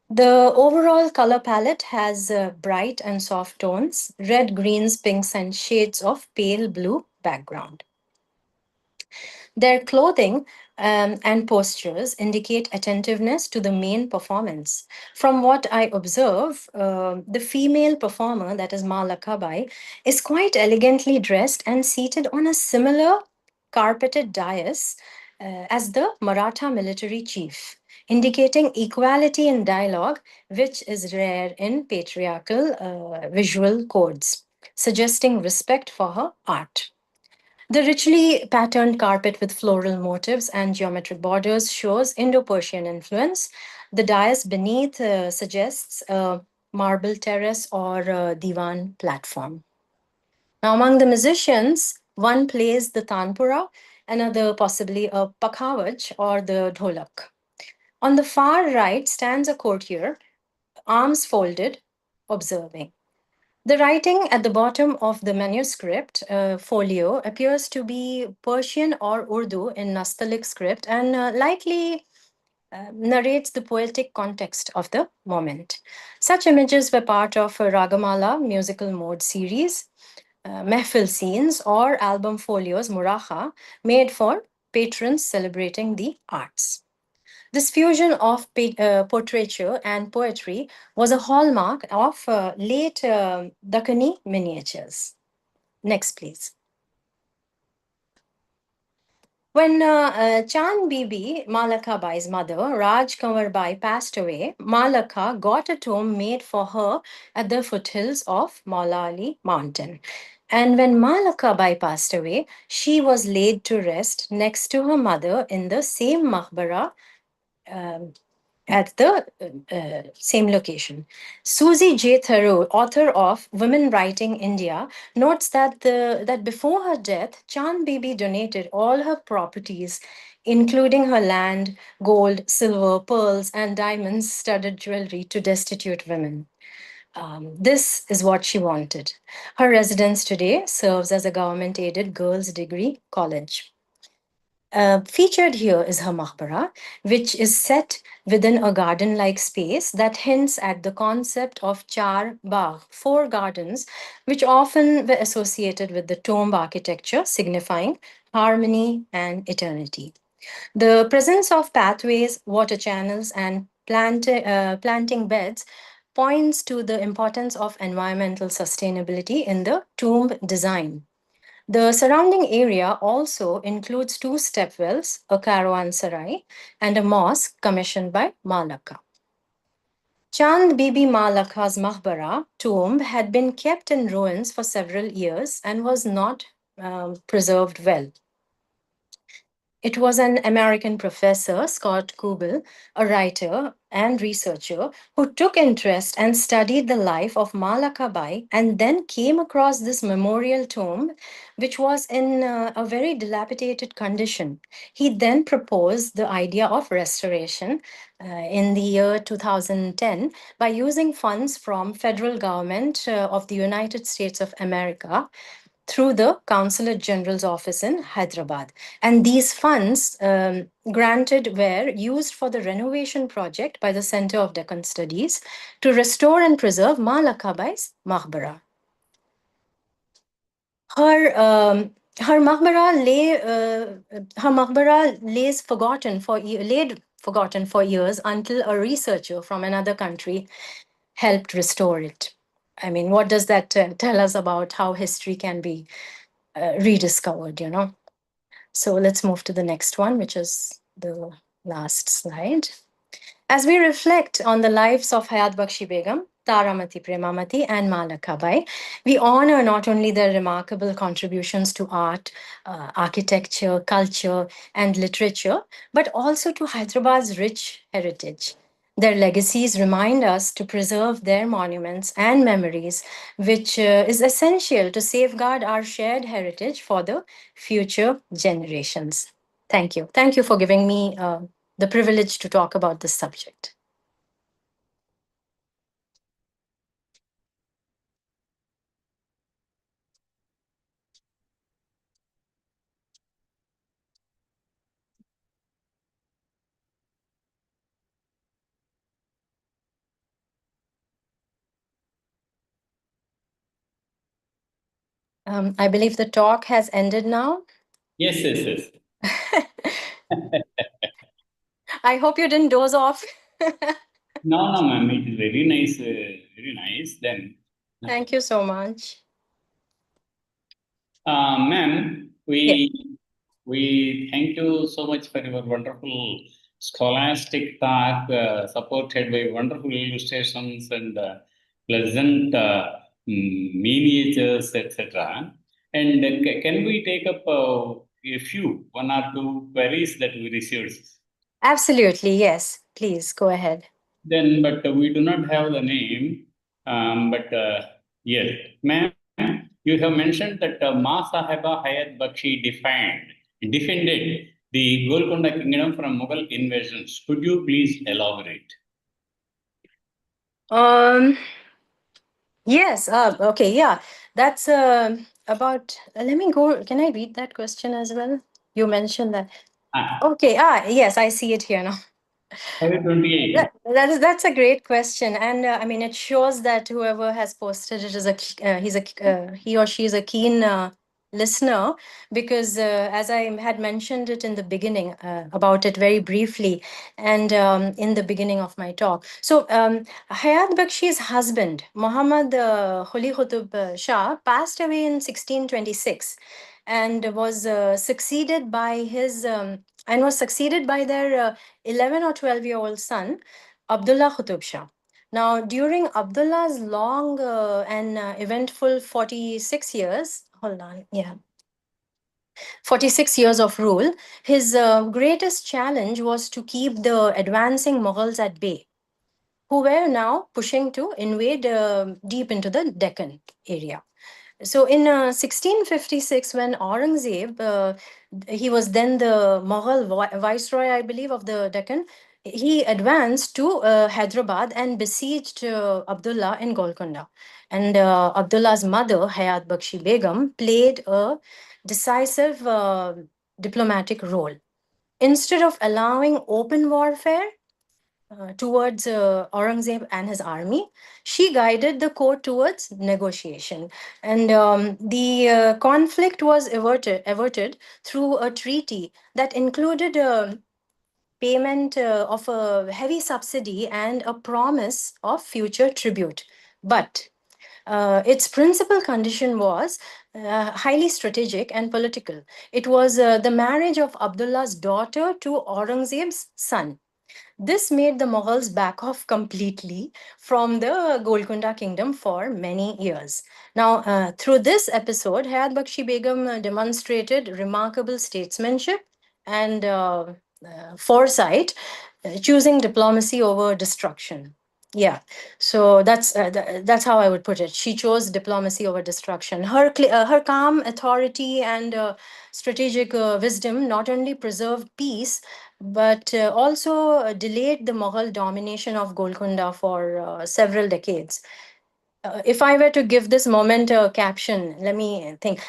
The overall color palette has bright and soft tones, red, greens, pinks, and shades of pale blue background. Their clothing and postures indicate attentiveness to the main performance. From what I observe, the female performer, that is Malakabai, is quite elegantly dressed and seated on a similar carpeted dais as the Maratha military chief, indicating equality in dialogue, which is rare in patriarchal visual codes, suggesting respect for her art. The richly patterned carpet with floral motifs and geometric borders shows Indo Persian influence. The dais beneath suggests a marble terrace or a divan platform. Now, among the musicians, one plays the tanpura, another possibly a pakhawaj or the dholak. On the far right stands a courtier, arms folded, observing. The writing at the bottom of the manuscript folio appears to be Persian or Urdu in Nastaliq script and likely narrates the poetic context of the moment. Such images were part of a Ragamala musical mode series, mehfil scenes, or album folios, muraha, made for patrons celebrating the arts. This fusion of portraiture and poetry was a hallmark of late Dakkani miniatures. Next, please. When Chand Bibi, Malaka Bai's mother, Raj Kanwar Bai, passed away, Malaka got a tomb made for her at the foothills of Maula Ali mountain. And when Malaka Bai passed away, she was laid to rest next to her mother in the same maqbara um, at the same location. Susie J. Thoreau, author of Women Writing India, notes that before her death, Chand Bibi donated all her properties, including her land, gold, silver, pearls, and diamonds studded jewelry to destitute women. This is what she wanted. Her residence today serves as a government aided girls' degree college. Featured here is her maqbara, which is set within a garden like space that hints at the concept of char bagh, four gardens, which often were associated with the tomb architecture, signifying harmony and eternity. The presence of pathways, water channels, and planting beds points to the importance of environmental sustainability in the tomb design. The surrounding area also includes two stepwells, a caravanserai, and a mosque commissioned by Malaka. Chand Bibi Malaka's Mahbara tomb had been kept in ruins for several years and was not preserved well. It was an American professor, Scott Kubel, a writer and researcher, who took interest and studied the life of Malaka Bai and then came across this memorial tomb, which was in a very dilapidated condition. He then proposed the idea of restoration in the year 2010 by using funds from federal government of the United States of America through the Consulate General's office in Hyderabad. And these funds granted were used for the renovation project by the Center of Deccan Studies to restore and preserve Malaka Bai's Maqbara. Her maqbara lays laid forgotten for years until a researcher from another country helped restore it. I mean, what does that tell us about how history can be rediscovered, you know? So let's move to the next one, which is the last slide. As we reflect on the lives of Hayat Bakshi Begum, Taramati Premamati, and Malaka Bai, we honor not only their remarkable contributions to art, architecture, culture, and literature, but also to Hyderabad's rich heritage. Their legacies remind us to preserve their monuments and memories, which is essential to safeguard our shared heritage for the future generations. Thank you. Thank you for giving me the privilege to talk about this subject. I believe the talk has ended now. Yes, yes, yes. I hope you didn't doze off. No, no, ma'am. It is very nice, very nice. Then, Thank you so much. ma'am, Yes. we thank you so much for your wonderful scholastic talk, supported by wonderful illustrations and pleasant miniatures, etc. And can we take up a few, one or two queries that we received? Absolutely. Yes. Please go ahead. Then, but we do not have the name. But yes, ma'am, you have mentioned that Ma Saheba Hayat Bakshi defended the Golconda Kingdom from Mughal invasions. Could you please elaborate? Yes. Okay. Yeah. That's about. Let me go. Can I read that question as well? You mentioned that. Ah, Okay. Yes, I see it here now. 528. That's a great question, and I mean it shows that whoever has posted it is he or she is a keen listener, because as I had mentioned it in the beginning about it very briefly, and in the beginning of my talk. So Hayat Bakshi's husband Muhammad Huli Qutub Shah passed away in 1626, and was succeeded by their 11 or 12-year-old son, Abdullah Qutub Shah. Now, during Abdullah's long and eventful 46 years, hold on, yeah, 46 years of rule, his greatest challenge was to keep the advancing Mughals at bay, who were now pushing to invade deep into the Deccan area. So in 1656, when Aurangzeb, he was then the Mughal viceroy, I believe, of the Deccan, he advanced to Hyderabad and besieged Abdullah in Golconda. And Abdullah's mother, Hayat Bakshi Begum, played a decisive diplomatic role. Instead of allowing open warfare, towards Aurangzeb and his army, she guided the court towards negotiation. And the conflict was averted through a treaty that included payment of a heavy subsidy and a promise of future tribute. But its principal condition was highly strategic and political. It was the marriage of Abdullah's daughter to Aurangzeb's son. This made the Mughals back off completely from the Golconda kingdom for many years. Now, through this episode, Hayat Bakshi Begum demonstrated remarkable statesmanship and foresight, choosing diplomacy over destruction. Yeah, so that's how I would put it. She chose diplomacy over destruction. Her calm authority and strategic wisdom not only preserved peace, but also delayed the Mughal domination of Golconda for several decades. If I were to give this moment a caption, let me think,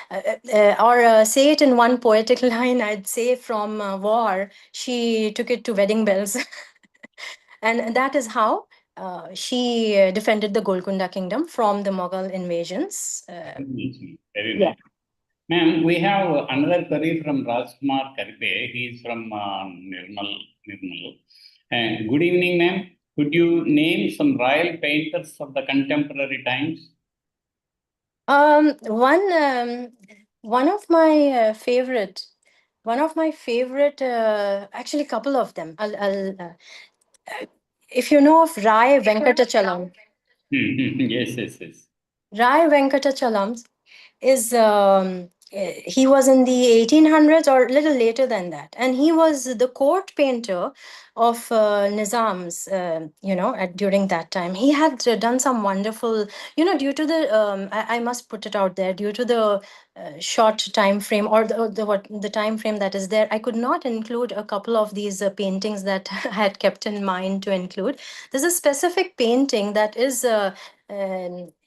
or say it in one poetic line, I'd say from war, she took it to wedding bells. And that is how she defended the Golconda kingdom from the Mughal invasions. Very Yeah. nice. Ma'am, we have another query from Rajkumar Karpe. He is from Nirmal. Good evening, ma'am. Could you name some royal painters of the contemporary times? Um, one um, one of my favorite. One of my favorite, actually, couple of them. If you know of Rai Venkatachalam, Yes, yes, yes. Rai Venkatachalam is he was in the 1800s or a little later than that, and he was the court painter of Nizam's. During that time, he had done some wonderful. Due to the I must put it out there, due to the short time frame or the time frame that is there, I could not include a couple of these paintings that I had kept in mind to include. There's a specific painting that is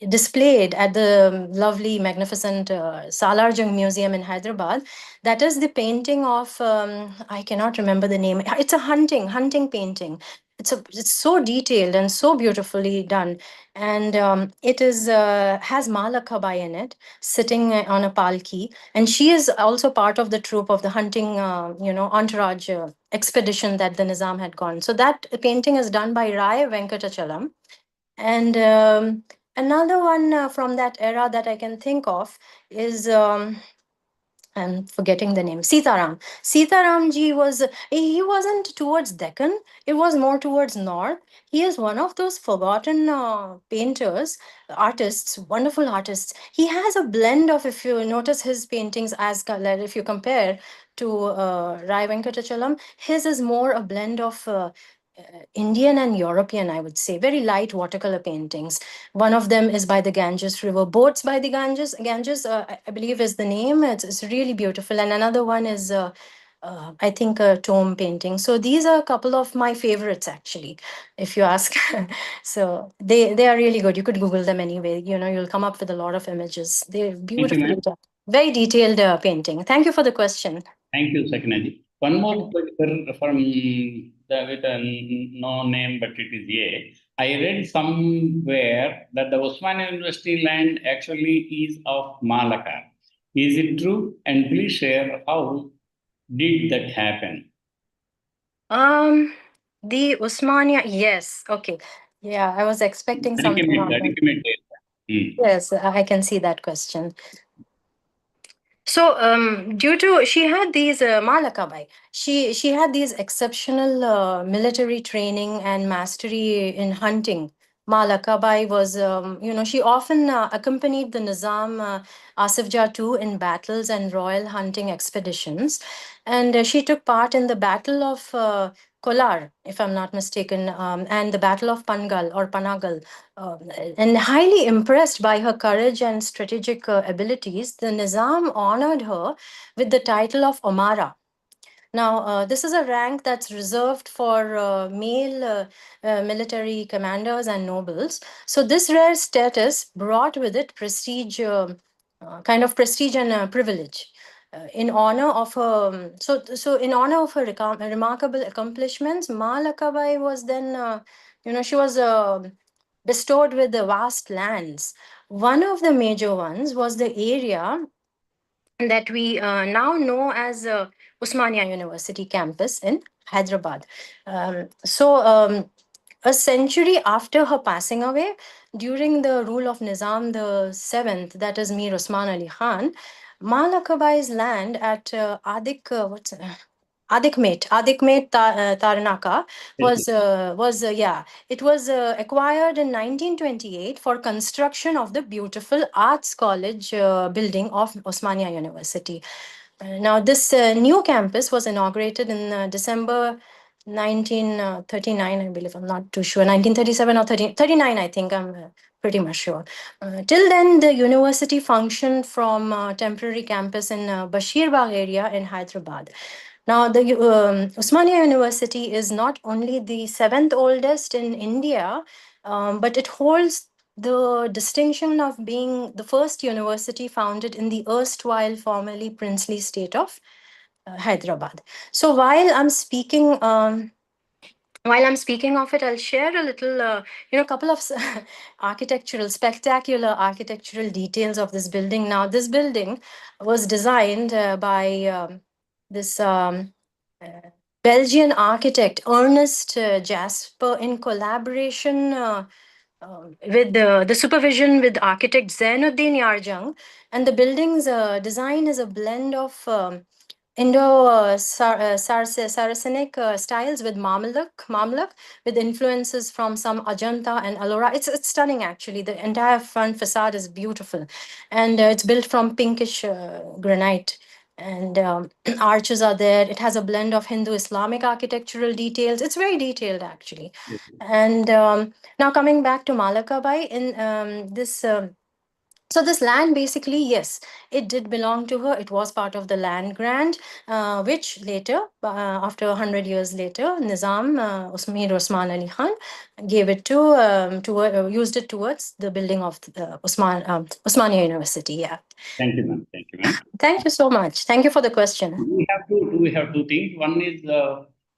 displayed at the lovely, magnificent Salarjung Museum in Hyderabad. That is the painting of I cannot remember the name. It's a hunting painting. It's so detailed and so beautifully done, and it is has Malakabai in it, sitting on a palki, and she is also part of the troop of the hunting, entourage expedition that the Nizam had gone. So that painting is done by Rai Venkatachalam, and another one from that era that I can think of is I'm forgetting the name. Sitaram. Sitaram ji was, he wasn't towards Deccan, it was more towards North. He is one of those forgotten painters, artists, wonderful artists. He has a blend of, if you notice his paintings if you compare to Rai Venkatachalam, his is more a blend of Indian and European, I would say, very light watercolor paintings. One of them is by the Ganges River. Boats by the Ganges, I believe, is the name. It's really beautiful. And another one is, I think, a tomb painting. So these are a couple of my favorites, actually, if you ask. So they are really good. You could Google them anyway. You'll come up with a lot of images. They're Thank you, beautifully ma'am. done. Very detailed painting. Thank you for the question. Thank you, Sakinaji. One more question from the with a no name, but it is A. I read somewhere that the Osmania University land actually is of Malacca. Is it true? And please share how did that happen? Um, the Usmania, yes. Okay. Yeah, I was expecting something on that. Ultimate. Hmm. Yes, I can see that question. So, due to she had these Malakabai, she had these exceptional military training and mastery in hunting. Malakabai was, she often accompanied the Nizam Asif Jah II in battles and royal hunting expeditions, and she took part in the Battle of Kolar, if I'm not mistaken, and the Battle of Pangal or Panagal. And highly impressed by her courage and strategic abilities, the Nizam honored her with the title of Omara. Now, this is a rank that's reserved for male military commanders and nobles. So, this rare status brought with it prestige, kind of prestige and privilege. In honor of her, in honor of her remarkable accomplishments, Malakabai was then, she was bestowed with the vast lands. One of the major ones was the area that we now know as Usmania University campus in Hyderabad. A century after her passing away, during the rule of Nizam the Seventh, that is Mir Usman Ali Khan, Malakabai's land at Adikmet Taranaka Yes, yes. it was acquired in 1928 for construction of the beautiful Arts College building of Osmania University. Now, this new campus was inaugurated in December 1939, I believe. I'm not too sure. 1937 or 39, I think. I'm pretty much sure. Till then, the university functioned from a temporary campus in Bashir Bagh area in Hyderabad. Now, the Usmania University is not only the seventh oldest in India, but it holds the distinction of being the first university founded in the erstwhile formerly princely state of Hyderabad. So while I'm speaking of it, I'll share a little, couple of spectacular architectural details of this building. Now, this building was designed by this Belgian architect Ernest Jasper in collaboration with the supervision with architect Zainuddin Yarjung. And the building's design is a blend of Saracenic styles with Mamluk, with influences from some Ajanta and Ellora. It's stunning actually. The entire front facade is beautiful, and it's built from pinkish granite. And arches are there. It has a blend of Hindu Islamic architectural details. It's very detailed actually. Yes. And now coming back to Malakabai, in this. So this land basically, yes, it did belong to her. It was part of the land grant, which later, after 100 years later, Nizam Osman Ali Khan gave it to used it towards the building of the Osmania University. Yeah. Thank you, ma'am. Thank you, ma'am. Thank you so much. Thank you for the question. We have two things. One is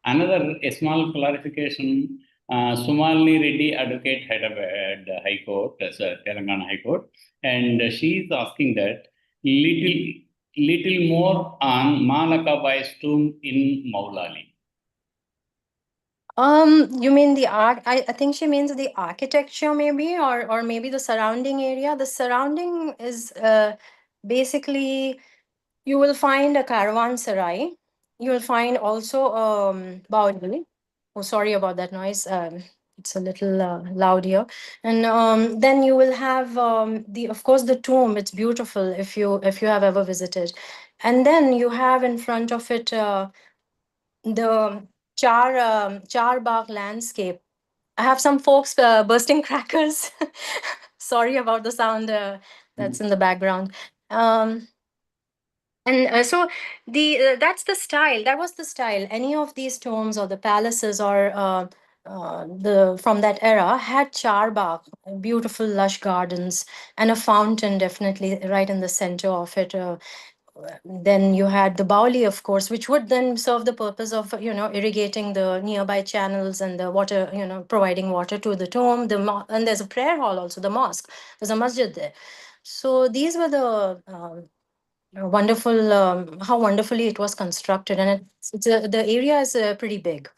another a small clarification. Sumalini Reddy, advocate Hyderabad High Court, Telangana High Court, and she is asking that little more on Malaka Bai's tomb in Maulali. You mean the art? I think she means the architecture, maybe, or maybe the surrounding area. The surrounding is basically, you will find a caravanserai. You will find also Baoli. Oh, sorry about that noise. It's a little loud here. And then you will have of course, the tomb. It's beautiful if you have ever visited. And then you have in front of it the char bagh landscape. I have some folks bursting crackers. Sorry about the sound that's in the background. And so the that's the style. That was the style. Any of these tombs or the palaces or the from that era had charbagh, beautiful lush gardens, and a fountain definitely right in the center of it. Then you had the Bauli, of course, which would then serve the purpose of irrigating the nearby channels and the water, providing water to the tomb. And there's a prayer hall also, the mosque. There's a masjid there. So these were the wonderful how wonderfully it was constructed, and the area is pretty big.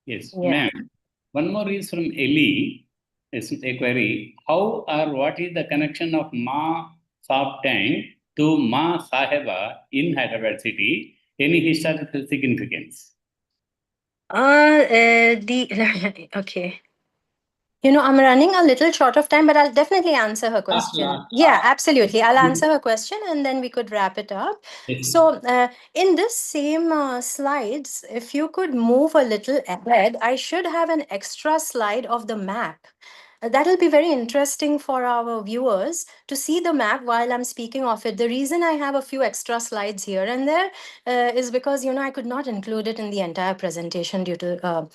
Yes, Yeah. ma'am. One more is from Ellie. It's a query. How or what is the connection of Ma Sab Tank to Ma Saheba in Hyderabad city? Any historical significance? The okay. I'm running a little short of time, but I'll definitely answer her question. Yeah, absolutely. I'll answer her question and then we could wrap it up. Yes. So, in this same slides, if you could move a little ahead, I should have an extra slide of the map. That'll be very interesting for our viewers to see the map while I'm speaking of it. The reason I have a few extra slides here and there is because, I could not include it in the entire presentation due to,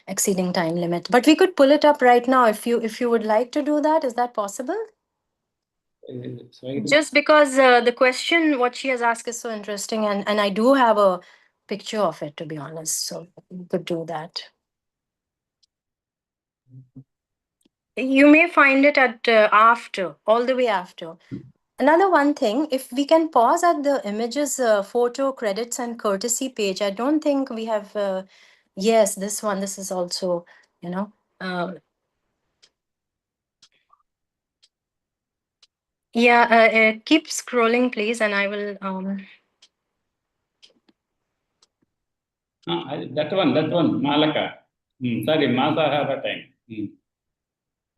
exceeding time limit. But we could pull it up right now if you would like to do that. Is that possible? Just because the question, what she has asked is so interesting, and I do have a picture of it, to be honest. So we could do that. You may find it at after, all the way after. Another one thing, if we can pause at the images, photo, credits, and courtesy page, I don't think we have. Yes, this one. This is also, yeah, keep scrolling, please, and I will. That one, Malaka. Sorry, Masahaba Tank.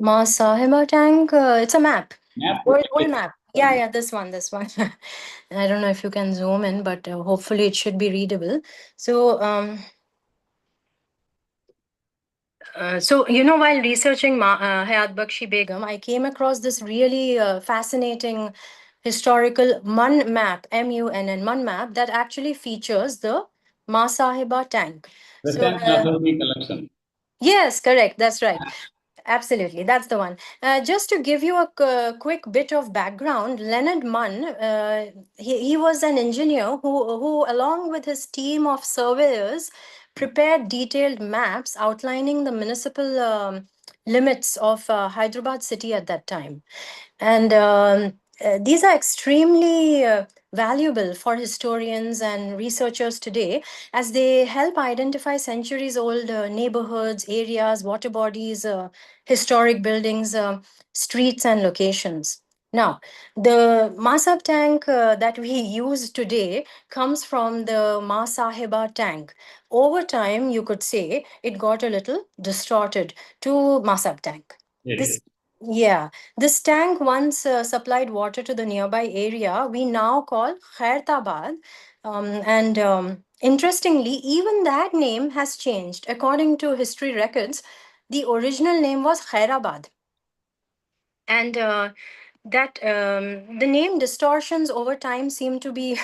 Ma Sahiba Tank. It's a map. Map. Old map. Yeah, this one. I don't know if you can zoom in, but hopefully it should be readable. So, while researching Hayat Bakshi Begum, I came across this really fascinating historical Mun map, Munn map, that actually features the Ma Sahiba tank. Western Philosophy collection. Yes, correct. That's right. Absolutely, that's the one. Just to give you a quick bit of background, Leonard Munn, he was an engineer who, along with his team of surveyors, prepared detailed maps outlining the municipal limits of Hyderabad city at that time. And these are extremely valuable for historians and researchers today, as they help identify centuries old neighborhoods, areas, water bodies, historic buildings, streets, and locations. Now, the Masab tank that we use today comes from the Ma Sahiba tank. Over time, you could say it got a little distorted to Masab tank. Yes, This, yes. yeah, this tank once supplied water to the nearby area we now call Khairtabad. And interestingly, even that name has changed. According to history records, the original name was Khairabad. And that the name distortions over time seem to be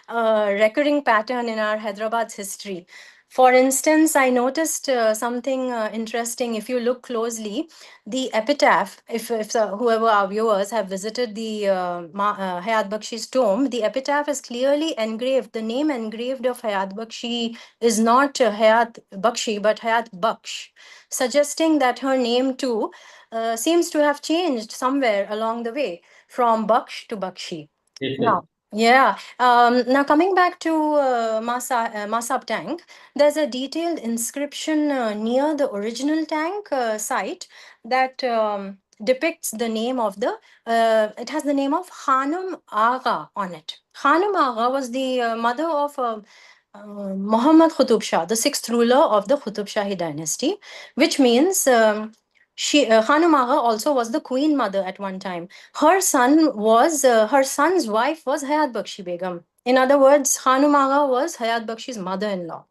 a recurring pattern in our Hyderabad's history. For instance, I noticed something interesting. If you look closely, the epitaph, if whoever our viewers have visited the Hayat Bakshi's tomb, the epitaph is clearly engraved. The name engraved of Hayat Bakshi is not Hayat Bakshi, but Hayat Baksh, suggesting that her name too seems to have changed somewhere along the way from Baksh to Bakshi. Yes, yes. Now, yeah. Now, coming back to Masab tank, there's a detailed inscription near the original tank site that depicts the name of the. It has the name of Hanum Agha on it. Hanum Agha was the mother of Muhammad Qutub Shah, the sixth ruler of the Qutub Shahi dynasty, which means Khanum Agha also was the queen mother at one time. Her son's wife was Hayat Bakshi Begum. In other words, Khanum Agha was Hayat Bakshi's mother-in-law.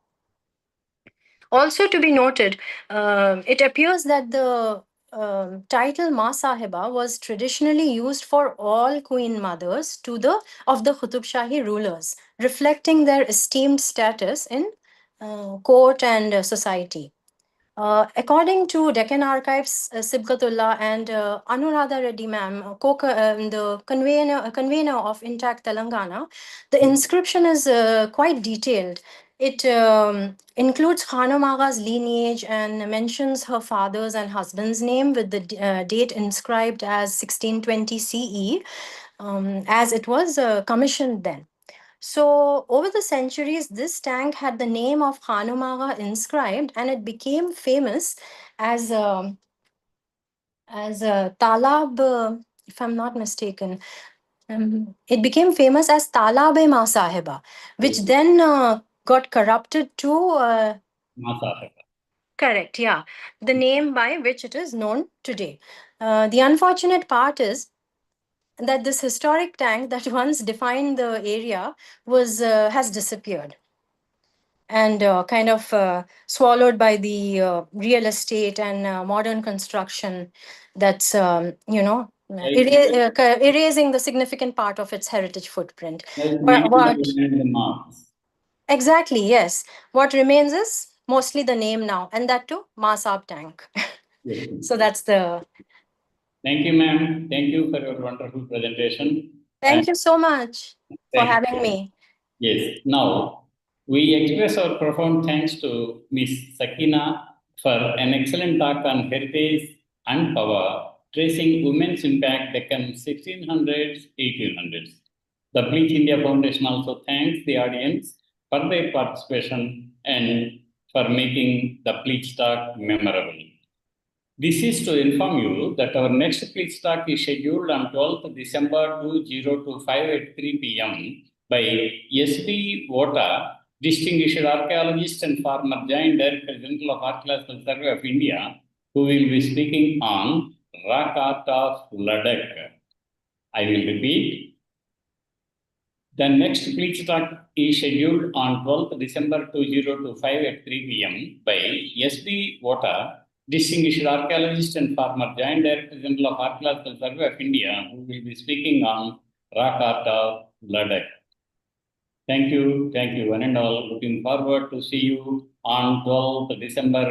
Also to be noted, it appears that the title Ma Sahiba was traditionally used for all queen mothers to the of the Qutub Shahi rulers, reflecting their esteemed status in court and society. According to Deccan Archives, Sibghatullah and Anuradha Reddy ma'am, the convener of Intact Telangana, the inscription is quite detailed. It includes Khanum Agha's lineage and mentions her father's and husband's name with the date inscribed as 1620 CE, as it was commissioned then. So, over the centuries, this tank had the name of Hanumaga inscribed, and it became famous as a talab, if I'm not mistaken. It became famous as Talab-e Ma Sahiba, which Yes. then got corrupted to. Masada. Correct, yeah. The name by which it is known today. The unfortunate part is that this historic tank that once defined the area has disappeared and kind of swallowed by the real estate and modern construction that's Like, erasing the significant part of its heritage footprint. like But making the what women the marks. exactly, yes, what remains is mostly the name now, and that too Masab tank. Yes. So that's the Thank you, ma'am. Thank you for your wonderful presentation. And thank you so much for thank having you. me. Yes. Now, we express our profound thanks to Miss Sakina for an excellent talk on heritage and power, tracing women's impact Deccan 1600s, 1800s. The Bleach India Foundation also thanks the audience for their participation and for making the Bleach Talk memorable. This is to inform you that our next Pleach Talk is scheduled on 12th December 2025 at 3 p.m. by S.B. Vota, distinguished archaeologist and former Joint Director General of Archaeological Survey of India, who will be speaking on Rock Art of Ladakh. I will repeat. The next Pleach Talk is scheduled on 12th December 2025 at 3 p.m. by S.B. Vota, distinguished archaeologist and former Joint Director General of Archaeological Survey of India, who will be speaking on rock art of Ladakh. Thank you, one and all. Looking forward to see you on 12th December